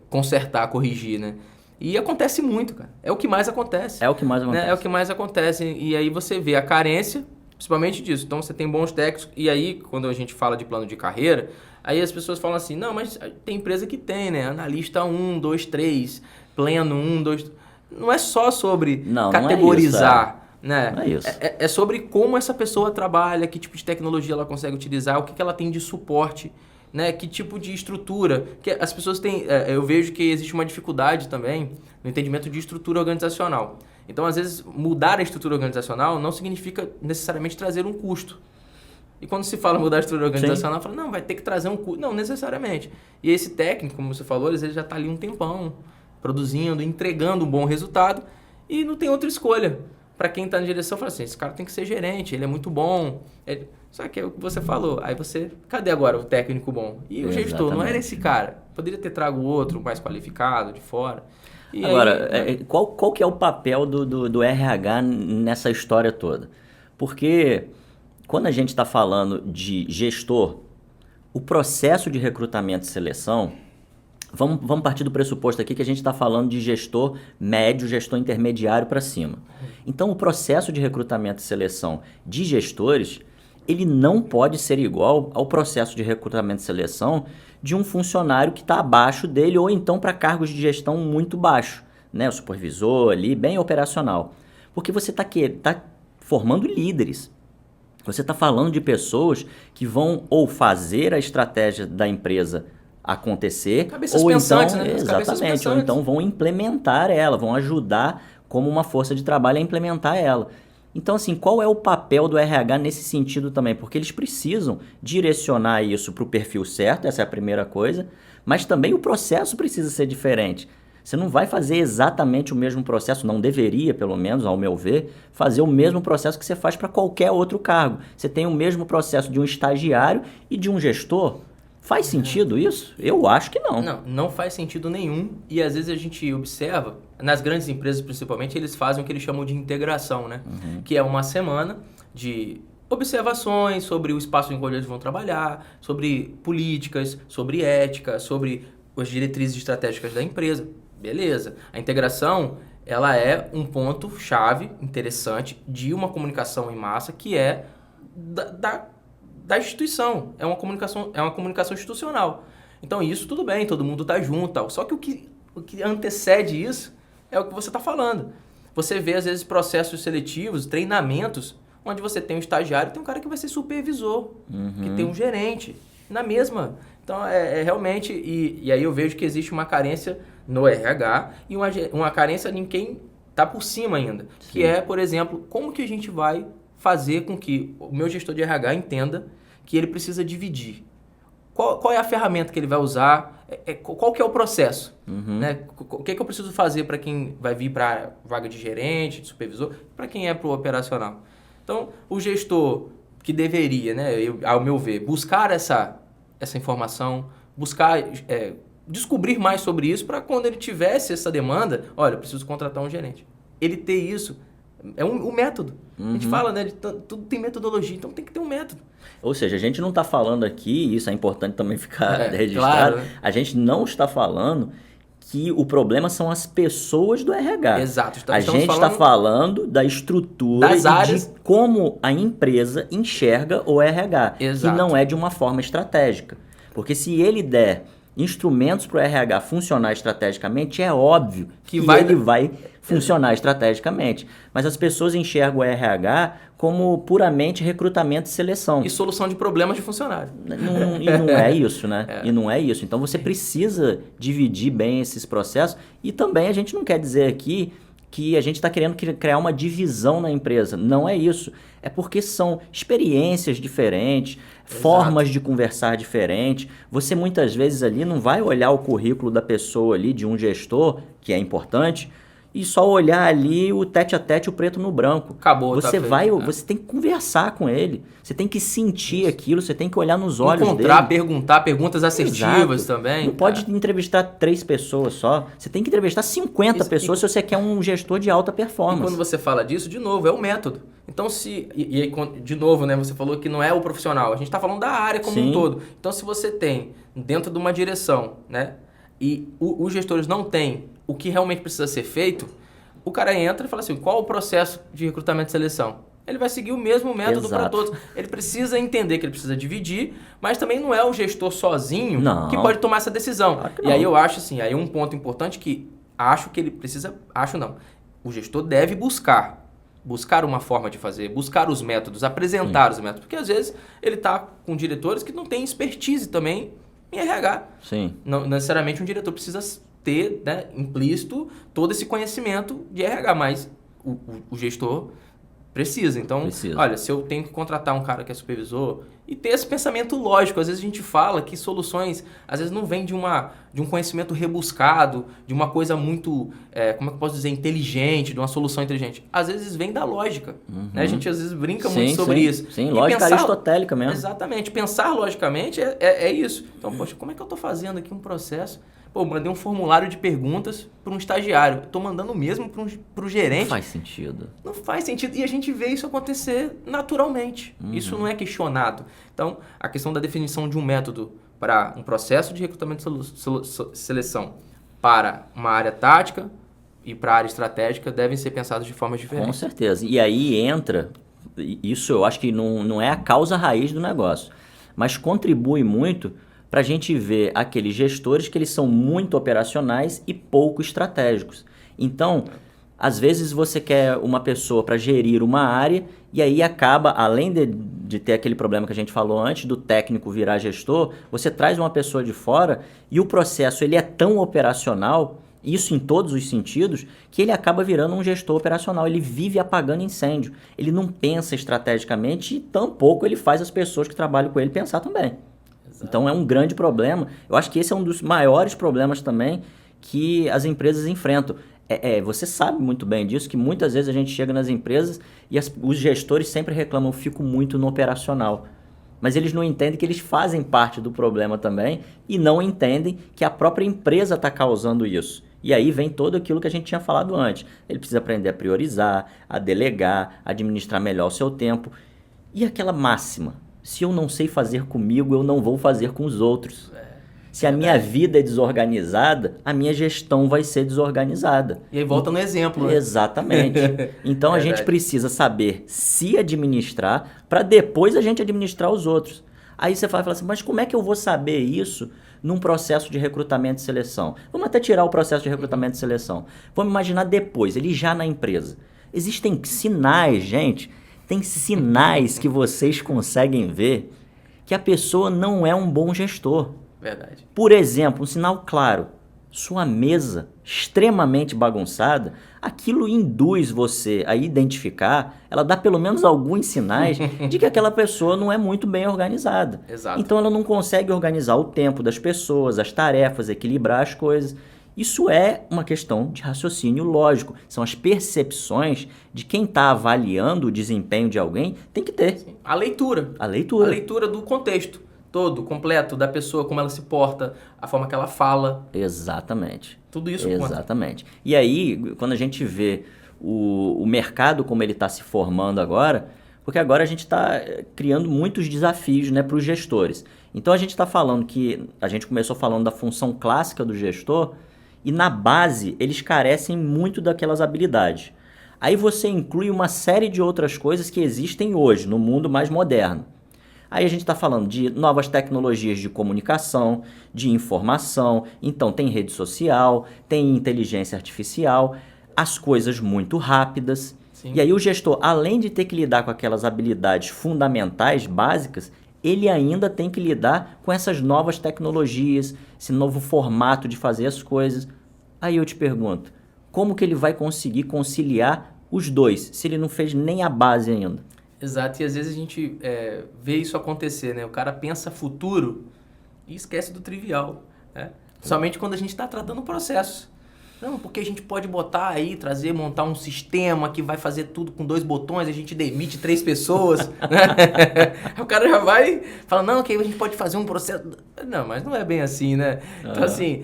consertar, corrigir, né? E acontece muito, cara. É o que mais acontece. É o que mais acontece. Né? É o que mais acontece. E aí você vê a carência, principalmente disso. Então você tem bons técnicos. E aí, quando a gente fala de plano de carreira, aí as pessoas falam assim, não, mas tem empresa que tem, né? Analista 1, 2, 3, pleno 1, 2... não é só sobre Não, categorizar, não é isso, né? Não é isso. É sobre como essa pessoa trabalha, que tipo de tecnologia ela consegue utilizar, o que ela tem de suporte, né? Que tipo de estrutura. Que as pessoas têm... eu vejo que existe uma dificuldade também no entendimento de estrutura organizacional. Então, às vezes, mudar a estrutura organizacional não significa necessariamente trazer um custo. E quando se fala mudar a estrutura organizacional, fala, não, vai ter que trazer um custo. Não, necessariamente. E esse técnico, como você falou, ele já está ali um tempão, produzindo, entregando um bom resultado, e não tem outra escolha. Para quem está na direção, fala assim, esse cara tem que ser gerente, ele é muito bom. Só que é o que você falou. Aí cadê agora o técnico bom? E o gestor, não era esse cara. Poderia ter trago outro mais qualificado, de fora. E agora, aí, qual que é o papel do RH nessa história toda? Porque quando a gente está falando de gestor, o processo de recrutamento e seleção, vamos partir do pressuposto aqui que a gente está falando de gestor médio, gestor intermediário para cima. Então, o processo de recrutamento e seleção de gestores, ele não pode ser igual ao processo de recrutamento e seleção de um funcionário que está abaixo dele ou então para cargos de gestão muito baixo, né? O supervisor ali, bem operacional. Porque você está formando líderes. Você está falando de pessoas que vão ou fazer a estratégia da empresa acontecer, cabeças ou pensantes, então, né? exatamente, ou então vão implementar ela, vão ajudar como uma força de trabalho a implementar ela. Então, assim, qual é o papel do RH nesse sentido também? Porque eles precisam direcionar isso para o perfil certo, essa é a primeira coisa, mas também o processo precisa ser diferente. Você não vai fazer exatamente o mesmo processo, não deveria, pelo menos, ao meu ver, fazer o mesmo processo que você faz para qualquer outro cargo. Você tem o mesmo processo de um estagiário e de um gestor. Faz sentido isso? Eu acho que não. Não faz sentido nenhum. E às vezes a gente observa, nas grandes empresas principalmente, eles fazem o que eles chamam de integração, né? Que é uma semana de observações sobre o espaço em que eles vão trabalhar, sobre políticas, sobre ética, sobre as diretrizes estratégicas da empresa. Beleza. A integração, ela é um ponto-chave interessante de uma comunicação em massa que é da instituição. É uma comunicação institucional. Então, isso tudo bem, todo mundo está junto. Tal. Só que o que antecede isso é o que você está falando. Você vê, às vezes, processos seletivos, treinamentos, onde você tem um estagiário e tem um cara que vai ser supervisor, que tem um gerente, na mesma. Então, realmente... E aí eu vejo que existe uma carência no RH e uma carência em quem está por cima ainda. Sim. Que é, por exemplo, como que a gente vai fazer com que o meu gestor de RH entenda que ele precisa dividir. Qual é a ferramenta que ele vai usar? Qual que é o processo? Né? O que eu preciso fazer para quem vai vir para vaga de gerente, de supervisor, para quem é para o operacional? Então, o gestor que deveria, né, ao meu ver, buscar essa informação, buscar descobrir mais sobre isso para quando ele tivesse essa demanda, olha, eu preciso contratar um gerente. Ele ter isso é um método. A gente fala, né? Tudo tem metodologia, então tem que ter um método. Ou seja, a gente não está falando aqui, isso é importante também ficar registrado, claro. A gente não está falando que o problema são as pessoas do RH. Exato. A gente está falando da estrutura das áreas, de como a empresa enxerga o RH, Exato. que não é de uma forma estratégica. Porque se ele der instrumentos para o RH funcionar estrategicamente, é óbvio que ele vai funcionar estrategicamente. Mas as pessoas enxergam o RH como puramente recrutamento e seleção. E solução de problemas de funcionário. E não é isso, né? E não é isso. Então você precisa dividir bem esses processos. E também a gente não quer dizer aqui que a gente está querendo criar uma divisão na empresa. Não é isso. É porque são experiências diferentes, formas de conversar diferentes. Você muitas vezes ali não vai olhar o currículo da pessoa ali, de um gestor, que é importante, e só olhar ali o tete a tete, o preto no branco. Acabou, você tá feito, Você tem que conversar com ele. Você tem que sentir aquilo, você tem que olhar nos olhos Encontrar, dele. perguntar, perguntas assertivas também. Não pode entrevistar 3 pessoas só. Você tem que entrevistar 50 pessoas se você quer um gestor de alta performance. E quando você fala disso, de novo, é o método. Então, de novo, né, você falou que não é o profissional. A gente está falando da área como um todo. Então, se você tem dentro de uma direção, né, e os gestores não têm o que realmente precisa ser feito, o cara entra e fala assim, qual o processo de recrutamento e seleção? Ele vai seguir o mesmo método para todos. Ele precisa entender que ele precisa dividir, mas também não é o gestor sozinho que pode tomar essa decisão. Claro que e aí eu acho assim, aí um ponto importante que acho que ele precisa... Acho não. O gestor deve buscar uma forma de fazer, buscar os métodos, apresentar os métodos. Porque às vezes ele está com diretores que não têm expertise também em RH. Sim. Não necessariamente um diretor precisa ter, né, implícito todo esse conhecimento de RH, mas o gestor precisa. Então, olha, se eu tenho que contratar um cara que é supervisor e ter esse pensamento lógico, às vezes a gente fala que soluções, às vezes não vem de um conhecimento rebuscado, de uma coisa muito, como é que eu posso dizer, inteligente, de uma solução inteligente. Às vezes vem da lógica. Né? A gente às vezes brinca muito sobre isso. Sim, lógica aristotélica mesmo. Exatamente. Pensar logicamente é isso. Então, poxa, como é que eu estou fazendo aqui um processo? Pô, mandei um formulário de perguntas para um estagiário. Estou mandando o mesmo para o gerente. Não faz sentido. Não faz sentido. E a gente vê isso acontecer naturalmente. Isso não é questionado. Então, a questão da definição de um método para um processo de recrutamento e seleção para uma área tática e para a área estratégica devem ser pensados de formas diferentes. Com certeza. E aí entra... Isso eu acho que não é a causa raiz do negócio. Mas contribui muito... para a gente ver aqueles gestores que eles são muito operacionais e pouco estratégicos. Então, às vezes você quer uma pessoa para gerir uma área e aí acaba, além de ter aquele problema que a gente falou antes, do técnico virar gestor, você traz uma pessoa de fora e o processo ele é tão operacional, isso em todos os sentidos, que ele acaba virando um gestor operacional. Ele vive apagando incêndio. Ele não pensa estrategicamente e tampouco ele faz as pessoas que trabalham com ele pensar também. Então é um grande problema. Eu acho que esse é um dos maiores problemas também que as empresas enfrentam. Você sabe muito bem disso, que muitas vezes a gente chega nas empresas e os gestores sempre reclamam, eu fico muito no operacional. Mas eles não entendem que eles fazem parte do problema também e não entendem que a própria empresa está causando isso. E aí vem todo aquilo que a gente tinha falado antes. Ele precisa aprender a priorizar, a delegar, a administrar melhor o seu tempo. E aquela máxima... Se eu não sei fazer comigo, eu não vou fazer com os outros. Se a minha vida é desorganizada, a minha gestão vai ser desorganizada. E aí volta no exemplo, né? Exatamente. Então a gente precisa saber se administrar para depois a gente administrar os outros. Aí você vai falar assim, mas como é que eu vou saber isso num processo de recrutamento e seleção? Vamos até tirar o processo de recrutamento e seleção. Vamos imaginar depois, ele já na empresa. Existem sinais, gente... Tem sinais que vocês conseguem ver que a pessoa não é um bom gestor. Verdade. Por exemplo, um sinal claro. Sua mesa extremamente bagunçada, aquilo induz você a identificar, ela dá pelo menos alguns sinais de que aquela pessoa não é muito bem organizada. Exato. Então ela não consegue organizar o tempo das pessoas, as tarefas, equilibrar as coisas. Isso é uma questão de raciocínio lógico. São as percepções de quem está avaliando o desempenho de alguém, tem que ter. Sim. A leitura. A leitura. A leitura do contexto todo, completo, da pessoa, como ela se porta, a forma que ela fala. Exatamente. Tudo isso Exatamente. Conta. E aí, quando a gente vê o mercado como ele está se formando agora, porque agora a gente está criando muitos desafios, né, para os gestores. Então a gente está falando que, a gente começou falando da função clássica do gestor, e na base, eles carecem muito daquelas habilidades. Aí você inclui uma série de outras coisas que existem hoje, no mundo mais moderno. Aí a gente está falando de novas tecnologias de comunicação, de informação, então tem rede social, tem inteligência artificial, as coisas muito rápidas. Sim. E aí o gestor, além de ter que lidar com aquelas habilidades fundamentais, básicas, ele ainda tem que lidar com essas novas tecnologias, esse novo formato de fazer as coisas. Aí eu te pergunto, como que ele vai conseguir conciliar os dois, se ele não fez nem a base ainda? Exato, e às vezes a gente vê isso acontecer, né? O cara pensa futuro e esquece do trivial, né? Somente quando a gente está tratando o processo. Não, porque a gente pode botar aí, montar um sistema que vai fazer tudo com 2 botões, a gente demite 3 pessoas, né? O cara já vai fala, não, que a gente pode fazer um processo... Não, mas não é bem assim, né? Então, assim,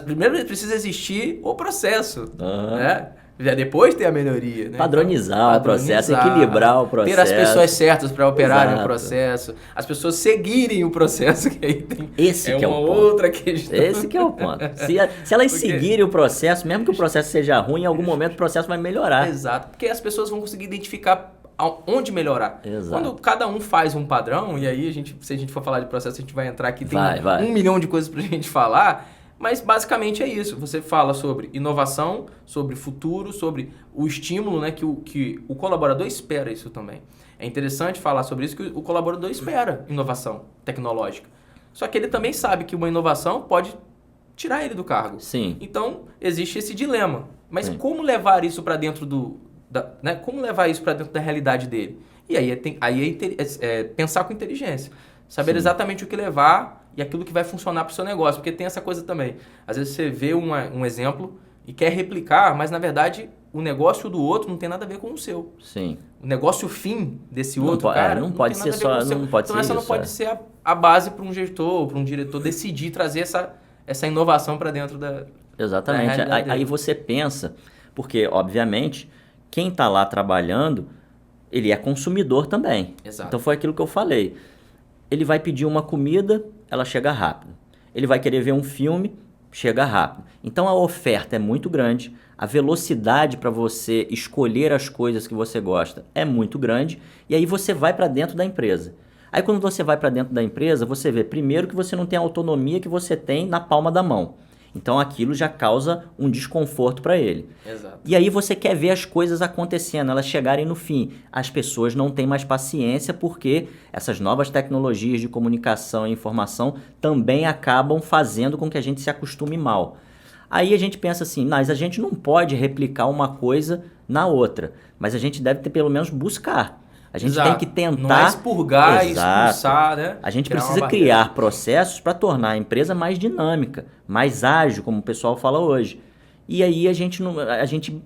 primeiro precisa existir o processo, né? Já depois tem a melhoria, né? Padronizar o processo, equilibrar o processo. Ter as pessoas certas para operarem o processo, as pessoas seguirem o processo, que aí tem esse que é uma o ponto. outra questão. Esse que é o ponto. Se elas seguirem o processo, mesmo que o processo seja ruim, em algum momento o processo vai melhorar. Exato, porque as pessoas vão conseguir identificar onde melhorar. Exato. Quando cada um faz um padrão, e aí se a gente for falar de processo, a gente vai entrar aqui, tem 1 milhão de coisas pra gente falar, Mas basicamente é isso. Você fala sobre inovação, sobre futuro, sobre o estímulo, né, que o colaborador espera isso também. É interessante falar sobre isso, que o colaborador espera inovação tecnológica. Só que ele também sabe que uma inovação pode tirar ele do cargo. Sim. Então, existe esse dilema. Mas Sim. como levar isso para dentro né, como levar isso para dentro da realidade dele? E aí é pensar com inteligência. Saber exatamente o que levar e aquilo que vai funcionar para o seu negócio. Porque tem essa coisa também. Às vezes você vê um exemplo e quer replicar, mas na verdade o negócio do outro não tem nada a ver com o seu. Sim. O negócio fim desse Não outro cara não pode tem ser nada a ver com o só, seu. não pode Então ser essa isso. não pode ser a base para um gestor, para um diretor decidir trazer essa inovação para dentro da Exatamente. realidade Aí dele. você pensa, porque obviamente quem está lá trabalhando, ele é consumidor também. Exato. Então foi aquilo que eu falei. Ele vai pedir uma comida, ela chega rápido. Ele vai querer ver um filme, chega rápido. Então a oferta é muito grande, a velocidade para você escolher as coisas que você gosta é muito grande, e aí você vai para dentro da empresa. Aí quando você vai para dentro da empresa, você vê primeiro que você não tem a autonomia que você tem na palma da mão. Então aquilo já causa um desconforto para ele. Exato. E aí você quer ver as coisas acontecendo, elas chegarem no fim. As pessoas não têm mais paciência porque essas novas tecnologias de comunicação e informação também acabam fazendo com que a gente se acostume mal. Aí a gente pensa assim, mas a gente não pode replicar uma coisa na outra, mas a gente deve ter pelo menos buscar. A gente Exato. tem que tentar... Não é expurgar e Exato. expulsar, né? A gente Criar uma precisa barreira. criar processos para tornar a empresa mais dinâmica, mais ágil, como o pessoal fala hoje. E aí a gente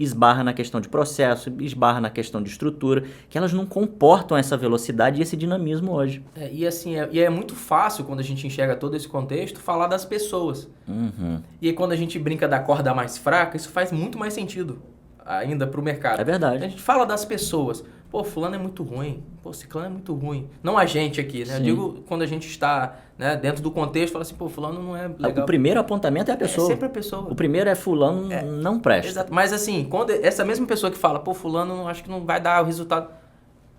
esbarra na questão de processo, esbarra na questão de estrutura, que elas não comportam essa velocidade e esse dinamismo hoje. E assim, é muito fácil, quando a gente enxerga todo esse contexto, falar das pessoas. Uhum. E aí, quando a gente brinca da corda mais fraca, isso faz muito mais sentido ainda para o mercado. É verdade. A gente fala das pessoas. Pô, fulano é muito ruim. Pô, ciclano é muito ruim. Não a gente aqui, né? Sim. Eu digo quando a gente está, né, dentro do contexto, fala assim, pô, fulano não é legal. O primeiro apontamento é a pessoa. É sempre a pessoa. O primeiro é fulano não presta. Exato. Mas assim, quando essa mesma pessoa que fala, pô, fulano acho que não vai dar o resultado.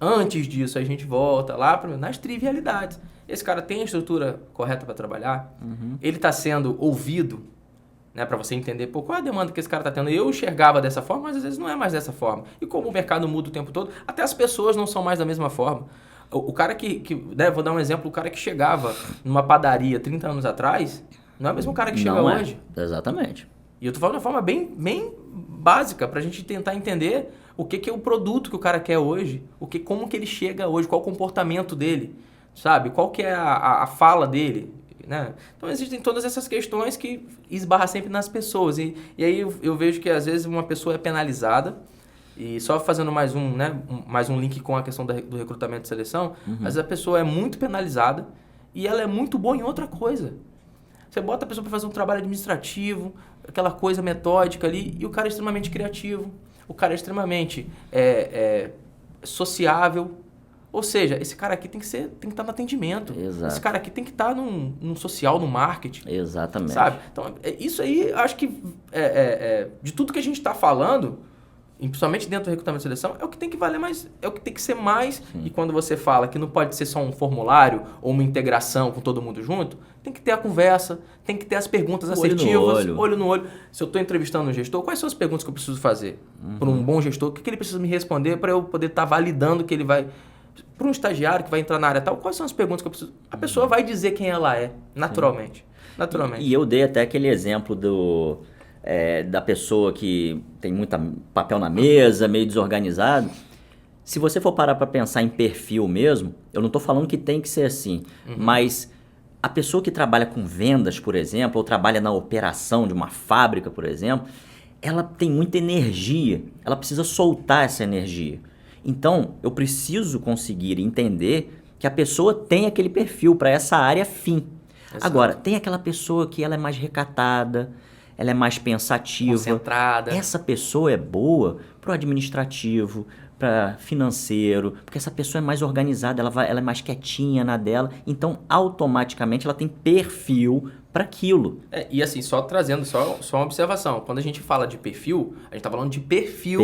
Antes disso, a gente volta lá nas trivialidades. Esse cara tem a estrutura correta para trabalhar? Ele está sendo ouvido, né, para você entender, pô, qual é a demanda que esse cara está tendo? Eu enxergava dessa forma, mas às vezes não é mais dessa forma. E como o mercado muda o tempo todo, até as pessoas não são mais da mesma forma. O cara né, vou dar um exemplo, o cara que chegava numa padaria 30 anos atrás, não é o mesmo cara que chega hoje. Exatamente. E eu tô falando de uma forma bem básica, pra gente tentar entender o que é o produto que o cara quer hoje, como que ele chega hoje, qual o comportamento dele, sabe? Qual que é a fala dele, né? Então existem todas essas questões que esbarram sempre nas pessoas. E aí eu vejo que às vezes uma pessoa é penalizada, e só fazendo mais um link com a questão do recrutamento e seleção, às vezes a pessoa é muito penalizada e ela é muito boa em outra coisa. Você bota a pessoa para fazer um trabalho administrativo, aquela coisa metódica ali, e o cara é extremamente criativo, o cara é extremamente sociável. Ou seja, esse cara aqui tem que estar no atendimento. Exato. Esse cara aqui tem que estar no social, no marketing. Exatamente. Sabe? Então, isso aí, acho que de tudo que a gente está falando, e principalmente dentro do recrutamento e seleção, é o que tem que valer mais, é o que tem que ser mais. Sim. E quando você fala que não pode ser só um formulário ou uma integração com todo mundo junto, tem que ter a conversa, tem que ter as perguntas assertivas, olho no olho. Se eu estou entrevistando um gestor, quais são as perguntas que eu preciso fazer para um bom gestor? O que ele precisa me responder para eu poder estar validando que ele vai... Para um estagiário que vai entrar na área tal, quais são as perguntas que eu preciso? A pessoa vai dizer quem ela é, naturalmente. Sim. Naturalmente. E eu dei até aquele exemplo da pessoa que tem muito papel na mesa, meio desorganizado. Se você for parar para pensar em perfil mesmo, eu não estou falando que tem que ser assim, mas a pessoa que trabalha com vendas, por exemplo, ou trabalha na operação de uma fábrica, por exemplo, ela tem muita energia, ela precisa soltar essa energia. Então, eu preciso conseguir entender que a pessoa tem aquele perfil para essa área fim. Exato. Agora, tem aquela pessoa que ela é mais recatada, ela é mais pensativa. Concentrada. Essa pessoa é boa para o administrativo, para financeiro, porque essa pessoa é mais organizada, ela é mais quietinha na dela, então automaticamente ela tem perfil para aquilo. E assim, só trazendo só uma observação, quando a gente fala de perfil, a gente está falando de perfil.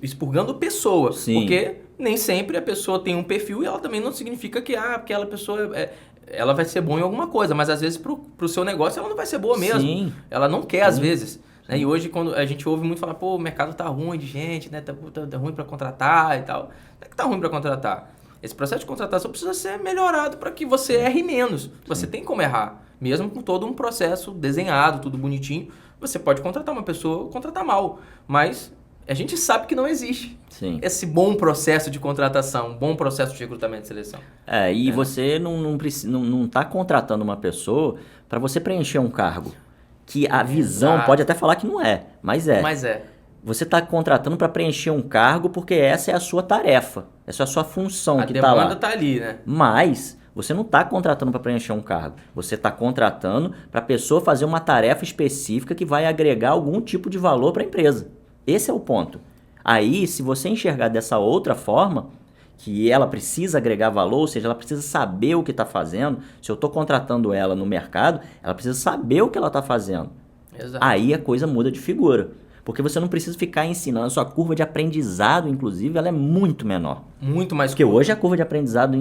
Expurgando pessoa. Sim. Porque nem sempre a pessoa tem um perfil e ela também não significa que aquela pessoa ela vai ser boa em alguma coisa, mas às vezes pro seu negócio ela não vai ser boa mesmo. Sim. Ela não quer, às vezes. Né? E hoje, quando a gente ouve muito falar, pô, o mercado tá ruim de gente, né? Tá ruim para contratar e tal. Não é que tá ruim para contratar. Esse processo de contratação precisa ser melhorado para que você erre menos. Você tem como errar. Mesmo com todo um processo desenhado, tudo bonitinho, você pode contratar uma pessoa ou contratar mal. Mas a gente sabe que não existe esse bom processo de contratação, um bom processo de recrutamento e seleção. Você não está contratando uma pessoa para você preencher um cargo. Que a visão pode até falar que não é, mas é. Você está contratando para preencher um cargo porque essa é a sua tarefa, essa é a sua função que está lá. A demanda está ali, né? Mas você não está contratando para preencher um cargo. Você está contratando para a pessoa fazer uma tarefa específica que vai agregar algum tipo de valor para a empresa. Esse é o ponto. Aí, se você enxergar dessa outra forma, que ela precisa agregar valor, ou seja, ela precisa saber o que está fazendo. Se eu estou contratando ela no mercado, ela precisa saber o que ela está fazendo. Exato. Aí a coisa muda de figura. Porque você não precisa ficar ensinando. A sua curva de aprendizado, inclusive, ela é muito menor. Muito mais Porque hoje a curva de aprendizado,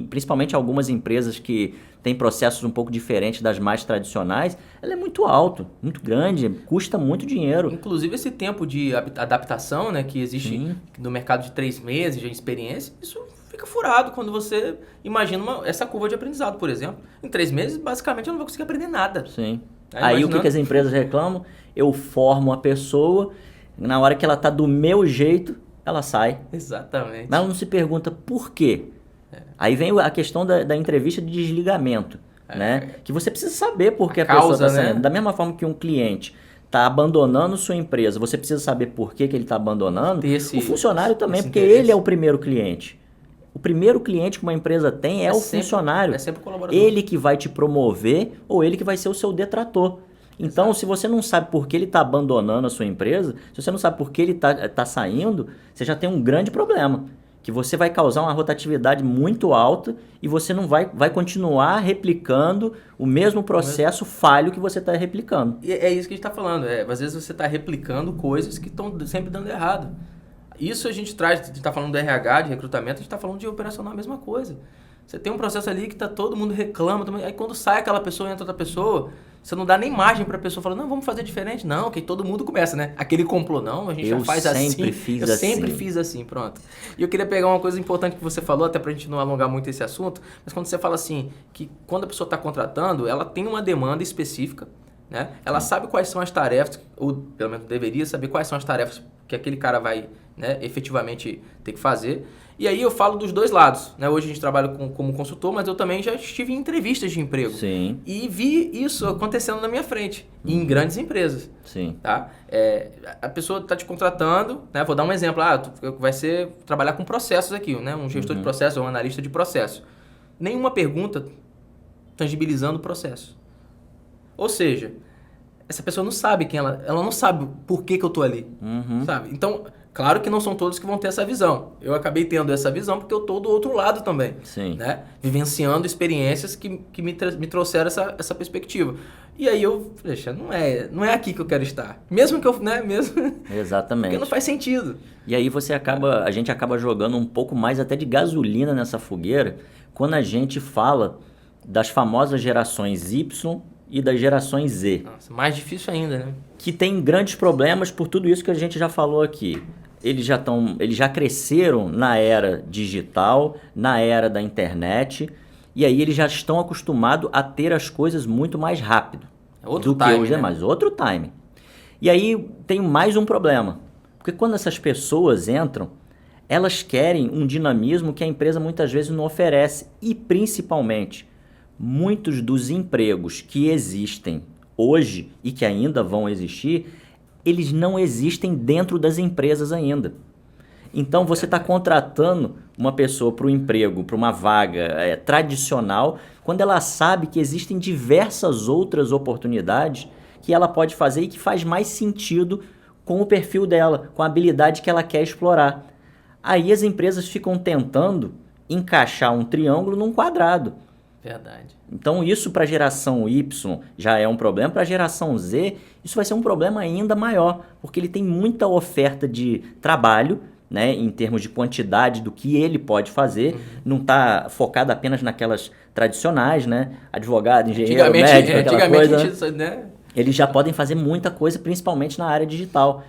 principalmente algumas empresas que têm processos um pouco diferentes das mais tradicionais, ela é muito alto, muito grande, custa muito dinheiro. Inclusive esse tempo de adaptação, né, que existe no mercado de 3 meses de experiência, isso fica furado quando você imagina essa curva de aprendizado, por exemplo. Em 3 meses, basicamente, eu não vou conseguir aprender nada. Sim. Aí o que as empresas reclamam? Eu formo a pessoa, na hora que ela está do meu jeito, ela sai. Exatamente. Mas ela não se pergunta por quê. Aí vem a questão da entrevista de desligamento, né? Que você precisa saber por que a pessoa está saindo. Né? Da mesma forma que um cliente está abandonando sua empresa, você precisa saber por que ele está abandonando. O funcionário também, porque ele é o primeiro cliente. O primeiro cliente que uma empresa tem é o funcionário. É sempre o colaborador. Ele que vai te promover ou ele que vai ser o seu detrator. Então, se você não sabe por que ele está abandonando a sua empresa, se você não sabe por que ele tá saindo, você já tem um grande problema. Que você vai causar uma rotatividade muito alta e você não vai continuar replicando o mesmo processo falho que você está replicando. E é isso que a gente está falando. Às vezes você está replicando coisas que estão sempre dando errado. Isso a gente está falando do RH, de recrutamento, a gente está falando de operacional, a mesma coisa. Você tem um processo ali que todo mundo reclama, aí quando sai aquela pessoa e entra outra pessoa, você não dá nem margem para a pessoa falar, não, vamos fazer diferente. Não, que todo mundo começa, né? Aquele complô, não, a gente já faz assim. Eu sempre fiz assim, pronto. E eu queria pegar uma coisa importante que você falou, até para a gente não alongar muito esse assunto, mas quando você fala assim, que quando a pessoa está contratando, ela tem uma demanda específica, né? Ela sabe quais são as tarefas, ou pelo menos deveria saber quais são as tarefas que aquele cara vai, né, efetivamente ter que fazer. E aí eu falo dos dois lados, né? Hoje a gente trabalha como consultor, mas eu também já estive em entrevistas de emprego. Sim. E vi isso acontecendo na minha frente, em grandes empresas. Sim. Tá? A pessoa está te contratando, né? Vou dar um exemplo. Vai ser trabalhar com processos aqui, né? Um gestor de processos ou um analista de processo. Nenhuma pergunta tangibilizando o processo. Ou seja, essa pessoa não sabe quem ela não sabe por que eu estou ali. Sabe? Então, claro que não são todos que vão ter essa visão. Eu acabei tendo essa visão porque eu estou do outro lado também. Sim. Né? Vivenciando experiências que me trouxeram essa perspectiva. E aí eu falei, não é aqui que eu quero estar. Mesmo que eu, né? Exatamente. Porque não faz sentido. E aí a gente acaba jogando um pouco mais até de gasolina nessa fogueira quando a gente fala das famosas gerações Y e das gerações Z. Nossa, mais difícil ainda, né? Que tem grandes problemas por tudo isso que a gente já falou aqui. Eles já cresceram na era digital, na era da internet, e aí eles já estão acostumados a ter as coisas muito mais rápido Outro do time, que os demais. Outro time. E aí tem mais um problema. Porque quando essas pessoas entram, elas querem um dinamismo que a empresa muitas vezes não oferece. E principalmente, muitos dos empregos que existem hoje e que ainda vão existir, eles não existem dentro das empresas ainda. Então você está contratando uma pessoa para o emprego, para uma vaga tradicional, quando ela sabe que existem diversas outras oportunidades que ela pode fazer e que faz mais sentido com o perfil dela, com a habilidade que ela quer explorar. Aí as empresas ficam tentando encaixar um triângulo num quadrado. Verdade. Então isso para a geração Y já é um problema, para a geração Z isso vai ser um problema ainda maior, porque ele tem muita oferta de trabalho né, em termos de quantidade do que ele pode fazer, não está focado apenas naquelas tradicionais, né, advogado, engenheiro, médico, aquela coisa, né? Eles já podem fazer muita coisa, principalmente na área digital.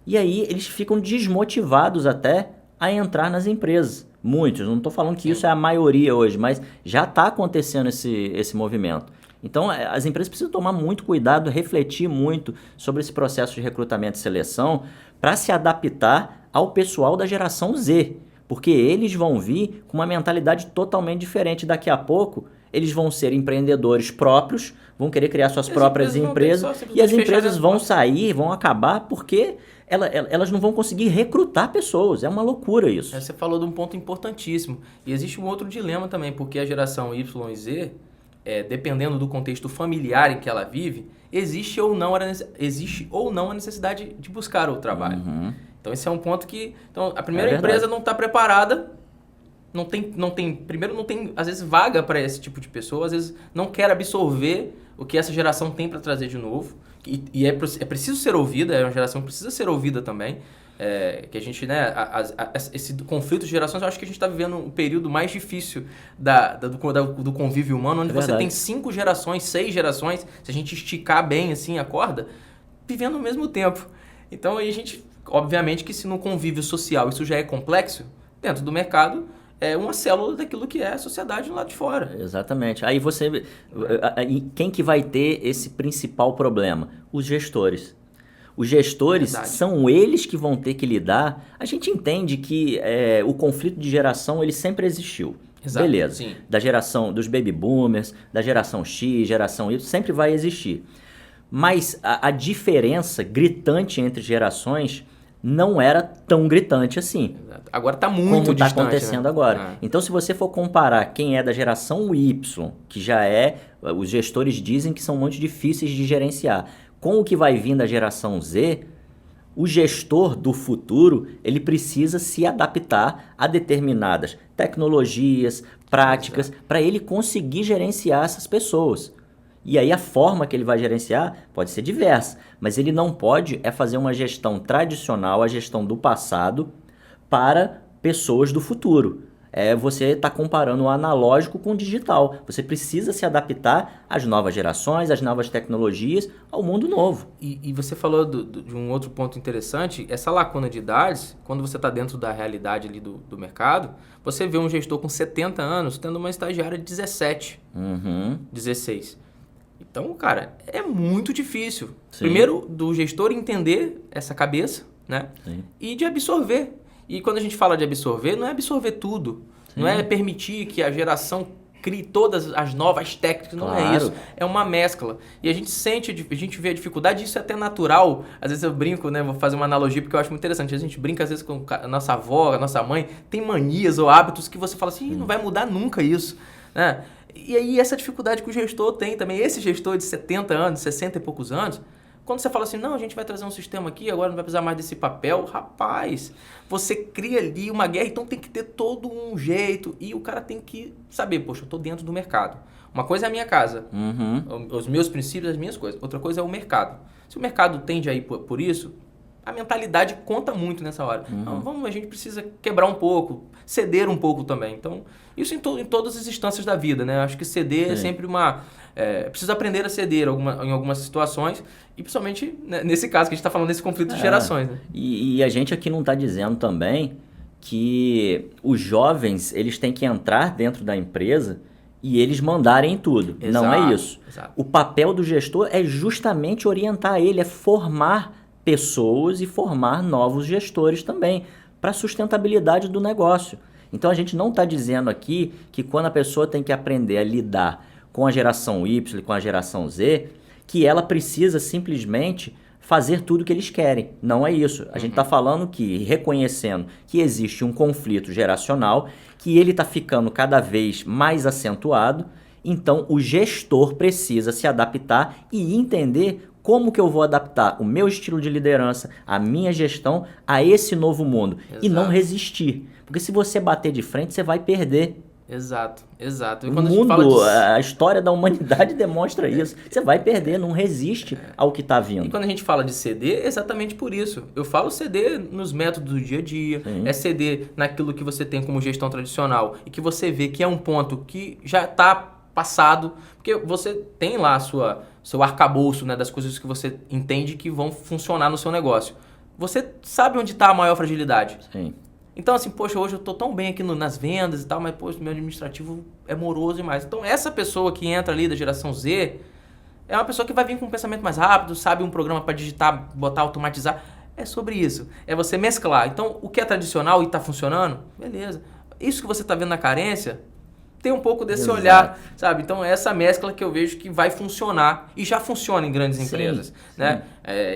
E aí eles ficam desmotivados até a entrar nas empresas. Muitos, não estou falando que isso é a maioria hoje, mas já está acontecendo esse movimento. Então, as empresas precisam tomar muito cuidado, refletir muito sobre esse processo de recrutamento e seleção para se adaptar ao pessoal da geração Z, porque eles vão vir com uma mentalidade totalmente diferente. Daqui a pouco, eles vão ser empreendedores próprios, vão querer criar suas próprias empresas e as empresas vão sair, vão acabar porque elas não vão conseguir recrutar pessoas. É uma loucura isso. Você falou de um ponto importantíssimo. E existe um outro dilema também, porque a geração Y e Z, dependendo do contexto familiar em que ela vive, existe ou não a necessidade de buscar o trabalho. Uhum. Então, esse é um ponto que... Então, a primeira empresa não está preparada, primeiro não tem, às vezes, vaga para esse tipo de pessoa, às vezes não quer absorver o que essa geração tem para trazer de novo, e é preciso ser ouvida, é uma geração que precisa ser ouvida também, que a gente, né, esse conflito de gerações, eu acho que a gente está vivendo um período mais difícil do convívio humano, onde você tem 5 gerações, 6 gerações, se a gente esticar bem assim a corda, vivendo ao mesmo tempo. Então, aí a gente, obviamente que se no convívio social isso já é complexo, dentro do mercado, é uma célula daquilo que é a sociedade lá de fora. Exatamente. Aí quem que vai ter esse principal problema? Os gestores. Os gestores são eles que vão ter que lidar. A gente entende que o conflito de geração ele sempre existiu. Exato, beleza. Sim. Da geração dos baby boomers, da geração X, geração Y, sempre vai existir. Mas a diferença gritante entre gerações não era tão gritante assim. Exato. Agora está muito distante. Como está acontecendo, né? Agora. Então, se você for comparar quem é da geração Y, que já os gestores dizem que são muito difíceis de gerenciar, com o que vai vir da geração Z, o gestor do futuro, ele precisa se adaptar a determinadas tecnologias, práticas, para ele conseguir gerenciar essas pessoas. E aí a forma que ele vai gerenciar pode ser diversa, mas ele não pode fazer uma gestão tradicional, a gestão do passado, para pessoas do futuro. Você está comparando o analógico com o digital. Você precisa se adaptar às novas gerações, às novas tecnologias, ao mundo novo. E você falou de um outro ponto interessante, essa lacuna de idades, quando você está dentro da realidade ali do mercado, você vê um gestor com 70 anos tendo uma estagiária de 17, 16. Então, cara, é muito difícil. Sim. Primeiro, do gestor entender essa cabeça, né? Sim. E de absorver. E quando a gente fala de absorver, não é absorver tudo. Sim. Não é permitir que a geração crie todas as novas técnicas. Não é isso. É uma mescla. E a gente vê a dificuldade, isso é até natural. Às vezes eu brinco, né? Vou fazer uma analogia porque eu acho muito interessante. A gente brinca às vezes com a nossa avó, a nossa mãe, tem manias ou hábitos que você fala assim, não vai mudar nunca isso, né? E aí essa dificuldade que o gestor tem também, esse gestor de 70 anos, 60 e poucos anos, quando você fala assim, não, a gente vai trazer um sistema aqui, agora não vai precisar mais desse papel, rapaz, você cria ali uma guerra, então tem que ter todo um jeito e o cara tem que saber, poxa, eu tô dentro do mercado. Uma coisa é a minha casa, os meus princípios, as minhas coisas, outra coisa é o mercado. Se o mercado tende a ir por isso, a mentalidade conta muito nessa hora. Então, a gente precisa quebrar um pouco, ceder um pouco também. Então, isso em todas as instâncias da vida, né? Acho que ceder é sempre precisa aprender a ceder em algumas situações, e principalmente nesse caso que a gente está falando desse conflito de gerações. Né? E a gente aqui não está dizendo também que os jovens eles têm que entrar dentro da empresa e eles mandarem tudo. Exato, não é isso. Exato. O papel do gestor é justamente orientar ele, é formar pessoas e formar novos gestores também para a sustentabilidade do negócio. Então a gente não está dizendo aqui que quando a pessoa tem que aprender a lidar com a geração Y, com a geração Z, que ela precisa simplesmente fazer tudo o que eles querem. Não é isso. A gente está falando que, reconhecendo que existe um conflito geracional, que ele está ficando cada vez mais acentuado, então o gestor precisa se adaptar e entender como que eu vou adaptar o meu estilo de liderança, a minha gestão a esse novo mundo. Exato. E não resistir. Porque se você bater de frente, você vai perder. Exato. E O quando a gente mundo, fala a história da humanidade demonstra isso. Você vai perder, não resiste ao que está E vindo. quando a gente fala de CD, é exatamente por isso. Eu falo CD nos métodos do dia a dia, Sim. é CD naquilo que você tem como gestão tradicional e que você vê que é um ponto que já está passado, porque você tem lá seu arcabouço, né, das coisas que você entende que vão funcionar no seu negócio. Você sabe onde está a maior fragilidade. Sim. Então, assim, poxa, hoje eu tô tão bem aqui nas vendas e tal, mas, poxa, meu administrativo é moroso demais. Então, essa pessoa que entra ali da geração Z é uma pessoa que vai vir com um pensamento mais rápido, sabe um programa para digitar, botar, automatizar. É sobre isso. É você mesclar. Então, o que é tradicional e tá funcionando, beleza. Isso que você tá vendo na carência, tem um pouco desse Exato. olhar, sabe? Então, é essa mescla que eu vejo que vai funcionar e já funciona em grandes empresas, né?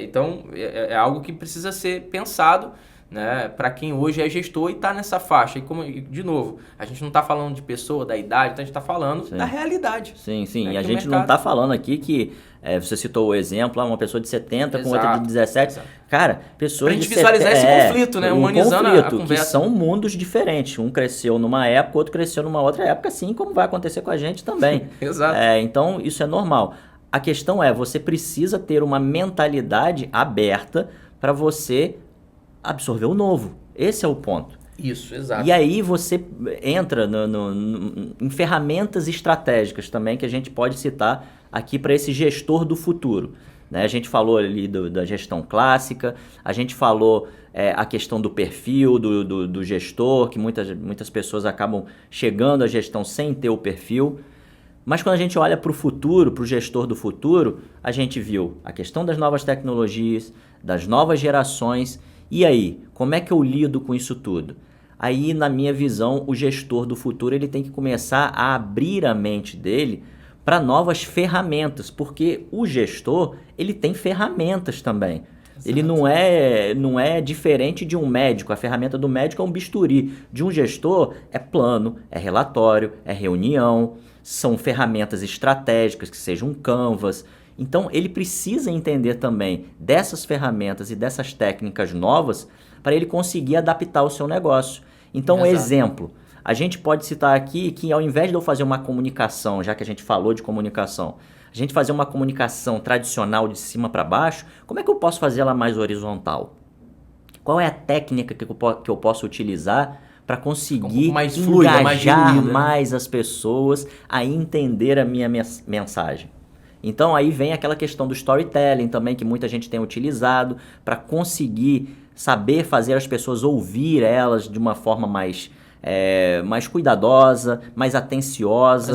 Então, é algo que precisa ser pensado, né, para quem hoje é gestor e está nessa faixa. E como, de novo, a gente não está falando de pessoa, da idade, então a gente está falando da realidade. Sim. Né, E a que o gente não mercado- está falando aqui que você citou o exemplo, uma pessoa de 70 com outra de Exato, 17. exato. Cara, pessoas Pra gente de visualizar 70, esse conflito, né, humanizando a conflito, conversa. que são mundos diferentes. Um cresceu numa época, outro cresceu numa outra época, assim como vai acontecer com a gente também. Exato. Então, isso é normal. A questão é, você precisa ter uma mentalidade aberta para você absorver o novo. Esse é o ponto. Isso, exato. E aí você entra em ferramentas estratégicas também que a gente pode citar aqui para esse gestor do futuro. Né? A gente falou ali da gestão clássica, a gente falou a questão do perfil do gestor, que muitas pessoas acabam chegando à gestão sem ter o perfil. Mas quando a gente olha para o futuro, para o gestor do futuro, a gente viu a questão das novas tecnologias, das novas gerações. E aí, como é que eu lido com isso tudo? Aí, na minha visão, o gestor do futuro ele tem que começar a abrir a mente dele para novas ferramentas, porque o gestor ele tem ferramentas também. Exato. Ele não é diferente de um médico. A ferramenta do médico é um bisturi. De um gestor é plano, é relatório, é reunião, são ferramentas estratégicas que sejam canvas. Então, ele precisa entender também dessas ferramentas e dessas técnicas novas para ele conseguir adaptar o seu negócio. Então, Exato. exemplo, a gente pode citar aqui que ao invés de eu fazer uma comunicação, já que a gente falou de comunicação, a gente fazer uma comunicação tradicional de cima para baixo, como é que eu posso fazer ela mais horizontal? Qual é a técnica que eu posso utilizar para conseguir mais fluida, engajar mais mais as pessoas a entender a minha mensagem? Então aí vem aquela questão do storytelling também, que muita gente tem utilizado para conseguir saber fazer as pessoas ouvir elas de uma forma mais cuidadosa, mais atenciosa,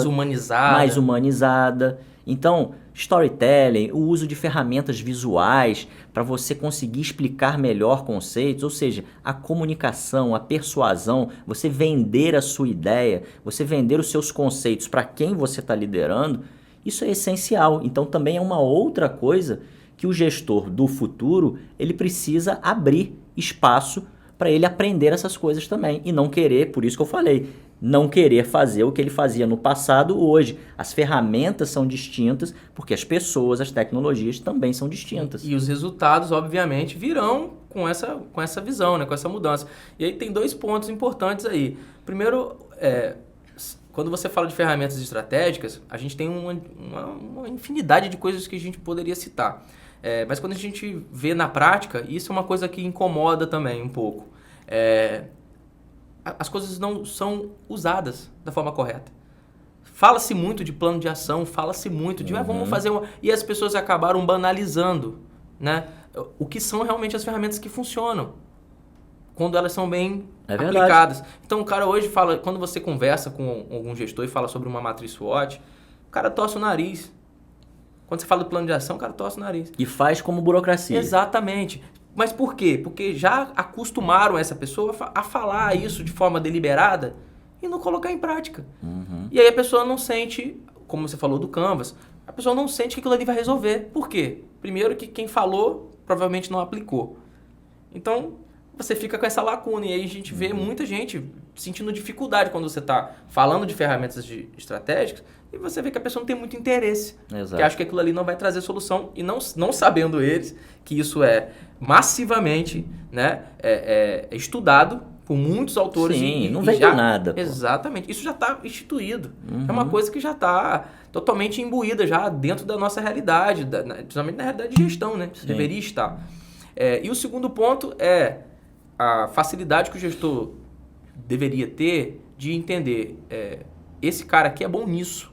mais humanizada. Então, storytelling, o uso de ferramentas visuais para você conseguir explicar melhor conceitos, ou seja, a comunicação, a persuasão, você vender a sua ideia, você vender os seus conceitos para quem você está liderando. Isso é essencial. Então também é uma outra coisa que o gestor do futuro ele precisa abrir espaço para ele aprender essas coisas também e não querer, por isso que eu falei, não querer fazer o que ele fazia no passado hoje. As ferramentas são distintas porque as pessoas, as tecnologias também são distintas. E os resultados, obviamente, virão com essa visão, né? Com essa mudança. E aí tem 2 pontos importantes aí. Primeiro, quando você fala de ferramentas estratégicas, a gente tem uma infinidade de coisas que a gente poderia citar. Mas quando a gente vê na prática, isso é uma coisa que incomoda também um pouco. As coisas não são usadas da forma correta. Fala-se muito de plano de ação, fala-se muito de vamos fazer uma... E as pessoas acabaram banalizando, né? O que são realmente as ferramentas que funcionam quando elas são bem aplicadas. Então o cara hoje fala, quando você conversa com algum gestor e fala sobre uma matriz SWOT, o cara torce o nariz. Quando você fala do plano de ação, o cara torce o nariz. E faz como burocracia. Exatamente. Mas por quê? Porque já acostumaram essa pessoa a falar isso de forma deliberada e não colocar em prática. E aí a pessoa não sente, como você falou do Canvas, a pessoa não sente que aquilo ali vai resolver. Por quê? Primeiro que quem falou provavelmente não aplicou. Então você fica com essa lacuna e aí a gente vê muita gente sentindo dificuldade quando você está falando de ferramentas estratégicas e você vê que a pessoa não tem muito interesse. Exato. Que acha que aquilo ali não vai trazer solução e não sabendo eles que isso é massivamente, né, estudado por muitos autores. Sim, não vem do nada. Exatamente. Isso já está instituído. É uma coisa que já está totalmente imbuída já dentro da nossa realidade, principalmente na realidade de gestão, né? Sim. Deveria estar. E o segundo ponto é a facilidade que o gestor deveria ter de entender, esse cara aqui é bom nisso.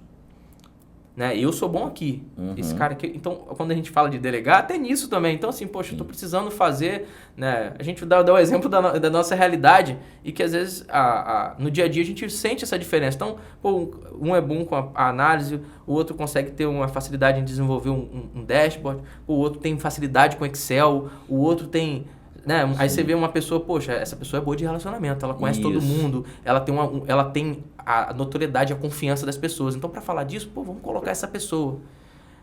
Né? Eu sou bom aqui. Esse cara aqui... Então, quando a gente fala de delegar, até nisso também. Então, assim, poxa, eu estou precisando fazer... Né? A gente dá o exemplo da nossa realidade e que, às vezes, no dia a dia, a gente sente essa diferença. Então, pô, um é bom com a análise, o outro consegue ter uma facilidade em desenvolver um dashboard, o outro tem facilidade com Excel, o outro tem... Né? Aí você vê uma pessoa, poxa, essa pessoa é boa de relacionamento, ela conhece todo mundo, ela tem a notoriedade, a confiança das pessoas. Então, para falar disso, pô, vamos colocar essa pessoa.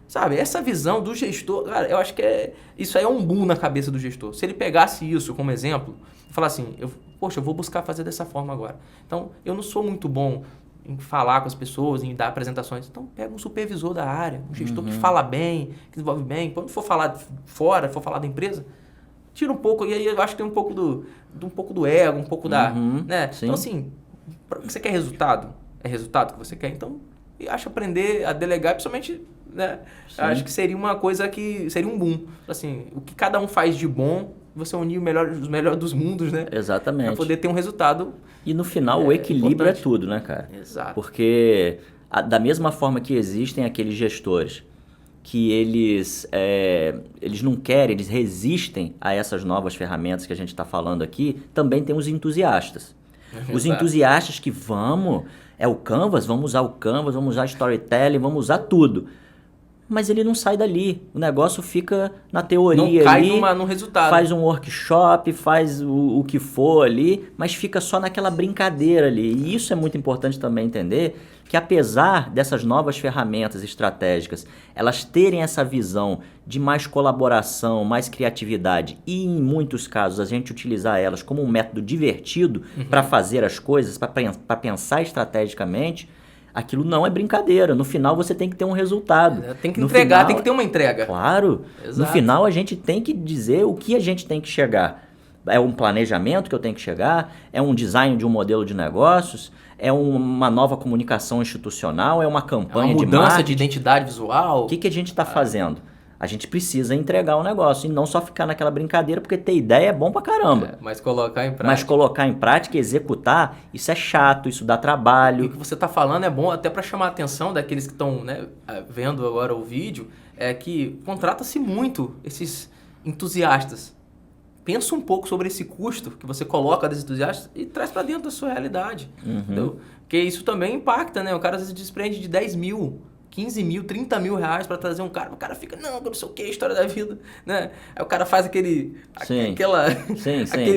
Sabe, essa visão do gestor, cara, eu acho que isso aí é um boom na cabeça do gestor. Se ele pegasse isso como exemplo, e falar assim, eu vou buscar fazer dessa forma agora. Então, eu não sou muito bom em falar com as pessoas, em dar apresentações. Então, pega um supervisor da área, um gestor que fala bem, que desenvolve bem. Quando for falar fora, for falar da empresa, tira um pouco, e aí eu acho que tem um pouco do ego, um pouco da... Né? Então, assim, você quer resultado? É resultado que você quer? Então, eu acho aprender a delegar, principalmente, né? Acho que seria uma coisa que... Seria um boom. Assim, o que cada um faz de bom, você unir os melhores dos mundos, né? Exatamente. Para poder ter um resultado. E no final, o equilíbrio importante. é tudo, né, cara? Exato. Porque, da mesma forma que existem aqueles gestores que eles não querem, eles resistem a essas novas ferramentas que a gente está falando aqui, também tem os entusiastas. Os entusiastas que é o Canvas, vamos usar o Canvas, vamos usar Storytelling, vamos usar tudo. Mas ele não sai dali, o negócio fica na teoria. Não cai ali, no resultado. Faz um workshop, faz o que for ali, mas fica só naquela brincadeira ali. E isso é muito importante também entender, que apesar dessas novas ferramentas estratégicas, elas terem essa visão de mais colaboração, mais criatividade e, em muitos casos, a gente utilizar elas como um método divertido para fazer as coisas, para pensar estrategicamente, aquilo não é brincadeira. No final, você tem que ter um resultado. Tem que entregar, tem que ter uma entrega. Claro. Exato. No final, a gente tem que dizer o que a gente tem que chegar. É um planejamento que eu tenho que chegar? É um design de um modelo de negócios? É uma nova comunicação institucional? É uma campanha de marketing? Uma mudança de identidade visual? O que a gente está fazendo? A gente precisa entregar o negócio e não só ficar naquela brincadeira, porque ter ideia é bom pra caramba. Mas colocar em prática. Mas colocar em prática e executar, isso é chato, isso dá trabalho. E o que você está falando é bom até para chamar a atenção daqueles que estão, né, vendo agora o vídeo, é que contrata-se muito esses entusiastas. Pensa um pouco sobre esse custo que você coloca desses entusiastas e traz para dentro da sua realidade. Entendeu? Porque isso também impacta, né? O cara às vezes desprende de 10 mil, 15 mil, 30 mil reais para trazer um cara. O cara fica, não sei o que, história da vida, né? Aí o cara faz aquele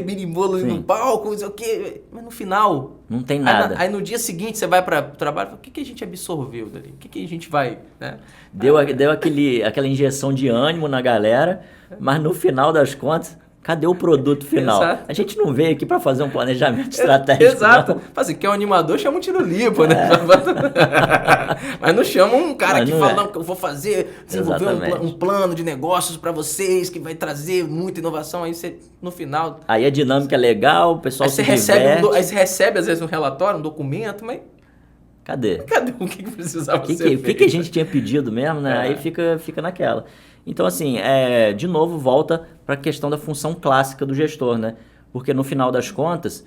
mini bolo no palco, não sei o que, mas no final... Não tem nada. Aí no dia seguinte você vai para o trabalho, o que a gente absorveu dali? O que a gente vai... Né? Deu aquela injeção de ânimo na galera, mas no final das contas... Cadê o produto final? Exato. A gente não veio aqui para fazer um planejamento estratégico. Exato. Assim, quer um animador, chama um Tirolipa, né? Mas não chama um cara que fala, não, que eu vou desenvolver um plano de negócios para vocês, que vai trazer muita inovação. Aí você, no final... Aí a dinâmica é legal, o pessoal se diverte. Aí você recebe, às vezes, um relatório, um documento, mas... Cadê? O que precisava ser feito? O que a gente tinha pedido mesmo, né? Aí fica naquela. Então, assim, de novo, volta para a questão da função clássica do gestor, né? Porque, no final das contas,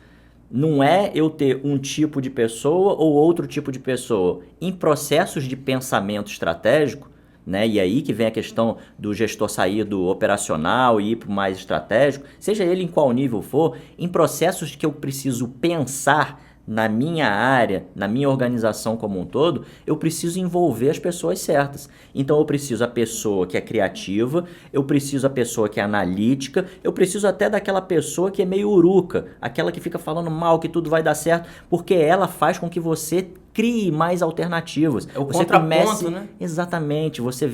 não é eu ter um tipo de pessoa ou outro tipo de pessoa. Em processos de pensamento estratégico, né? E aí que vem a questão do gestor sair do operacional e ir para o mais estratégico, seja ele em qual nível for, em processos que eu preciso pensar na minha área, na minha organização como um todo, eu preciso envolver as pessoas certas. Então eu preciso a pessoa que é criativa, eu preciso a pessoa que é analítica, eu preciso até daquela pessoa que é meio uruca, aquela que fica falando mal que tudo vai dar certo, porque ela faz com que você crie mais alternativas. É o contraponto, né? Exatamente, você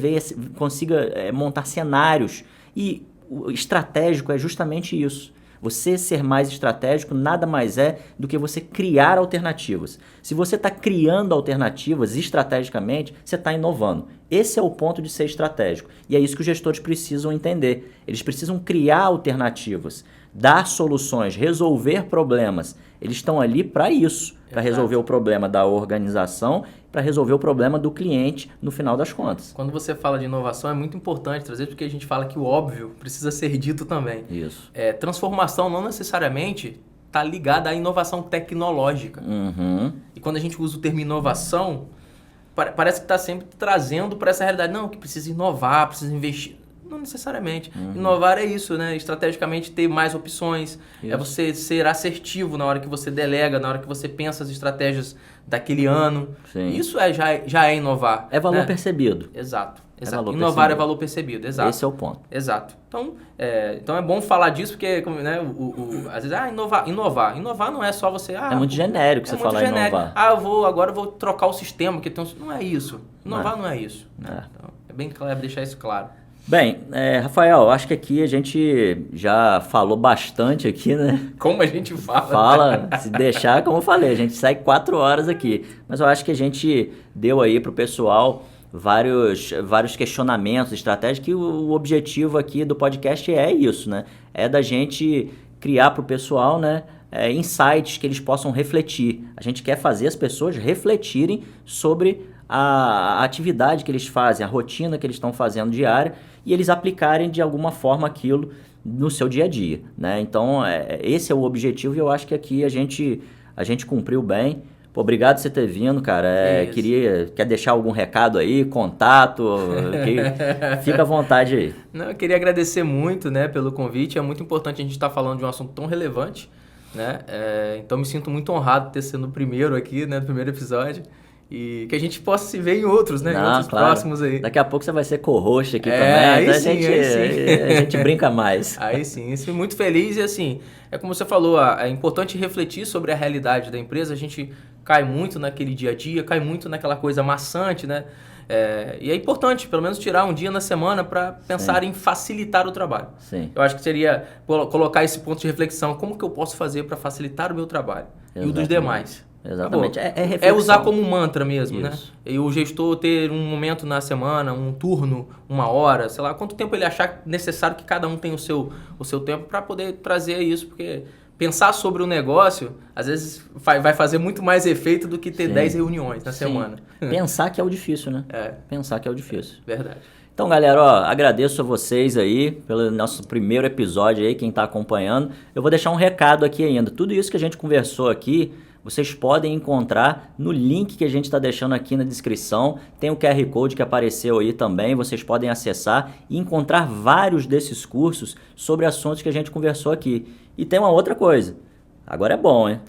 consiga montar cenários. E o estratégico é justamente isso. Você ser mais estratégico nada mais é do que você criar alternativas. Se você está criando alternativas estrategicamente, você está inovando. Esse é o ponto de ser estratégico. E é isso que os gestores precisam entender. Eles precisam criar alternativas, dar soluções, resolver problemas. Eles estão ali para isso, para resolver o problema da organização, para resolver o problema do cliente no final das contas. Quando você fala de inovação, é muito importante trazer, porque a gente fala que o óbvio precisa ser dito também. Isso. Transformação não necessariamente está ligada à inovação tecnológica. Uhum. E quando a gente usa o termo inovação, parece que está sempre trazendo para essa realidade. Não, que precisa inovar, precisa investir. Não necessariamente. Inovar é isso, né? Estrategicamente ter mais opções. Isso. É você ser assertivo na hora que você delega, na hora que você pensa as estratégias daquele ano. Sim. Isso já é inovar. É valor né? percebido. Exato. Valor Inovar percebido. é valor percebido, exato. Esse é o ponto. Exato. Então é bom falar disso, porque né, às vezes, inovar. Inovar não é só você... é muito genérico você falar inovar. Agora eu vou trocar o sistema, porque não é isso. Inovar não é isso. Né? Então, é bem claro deixar isso claro. Bem, Rafael, acho que aqui a gente já falou bastante aqui, né? Como a gente fala. Fala, se deixar, como eu falei, a gente sai 4 horas aqui. Mas eu acho que a gente deu aí pro pessoal vários questionamentos, estratégias, que o objetivo aqui do podcast é isso, né? É da gente criar pro pessoal, né? Insights que eles possam refletir. A gente quer fazer as pessoas refletirem sobre a atividade que eles fazem, a rotina que eles estão fazendo diária, e eles aplicarem de alguma forma aquilo no seu dia a dia, né? Então, esse é o objetivo, e eu acho que aqui a gente cumpriu bem. Pô, obrigado por você ter vindo, cara. Quer deixar algum recado aí, contato? Fica à vontade aí. Não, eu queria agradecer muito, né, pelo convite. É muito importante a gente estar falando de um assunto tão relevante, né? Então, me sinto muito honrado de ter sido o primeiro aqui, né, no primeiro episódio. E que a gente possa se ver em outros, né? Em outros próximos aí. Daqui a pouco você vai ser co-host aqui também. Aí então sim. A gente brinca mais. Aí sim, estou muito feliz e assim, é como você falou, é importante refletir sobre a realidade da empresa. A gente cai muito naquele dia a dia, cai muito naquela coisa maçante, né? E é importante, pelo menos, tirar um dia na semana para pensar em facilitar o trabalho. Sim. Eu acho que seria colocar esse ponto de reflexão. Como que eu posso fazer para facilitar o meu trabalho? E o dos demais? Exatamente. É usar como mantra mesmo, Isso. né? E o gestor ter um momento na semana, um turno, 1 hora, sei lá, quanto tempo ele achar necessário, que cada um tenha o seu tempo para poder trazer isso, porque pensar sobre o negócio, às vezes vai fazer muito mais efeito do que ter 10 reuniões na semana. Pensar que é o difícil, né? Pensar que é o difícil. Verdade. Então, galera, agradeço a vocês aí pelo nosso primeiro episódio aí, quem está acompanhando. Eu vou deixar um recado aqui ainda. Tudo isso que a gente conversou aqui, vocês podem encontrar no link que a gente está deixando aqui na descrição. Tem o QR Code que apareceu aí também. Vocês podem acessar e encontrar vários desses cursos sobre assuntos que a gente conversou aqui. E tem uma outra coisa. Agora é bom, hein?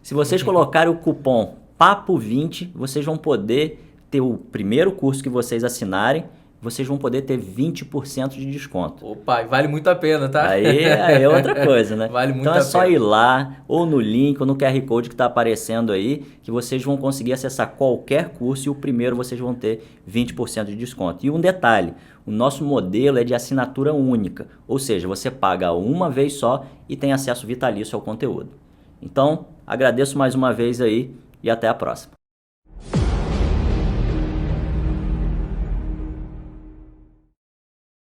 Se vocês colocarem o cupom PAPO20, vocês vão poder ter o primeiro curso que vocês assinarem. Vocês vão poder ter 20% de desconto. Opa, vale muito a pena, tá? Aí é outra coisa, né? Vale muito a pena. Então é só ir lá, ou no link, ou no QR Code que está aparecendo aí, que vocês vão conseguir acessar qualquer curso e o primeiro vocês vão ter 20% de desconto. E um detalhe, o nosso modelo é de assinatura única, ou seja, você paga uma vez só e tem acesso vitalício ao conteúdo. Então, agradeço mais uma vez aí e até a próxima.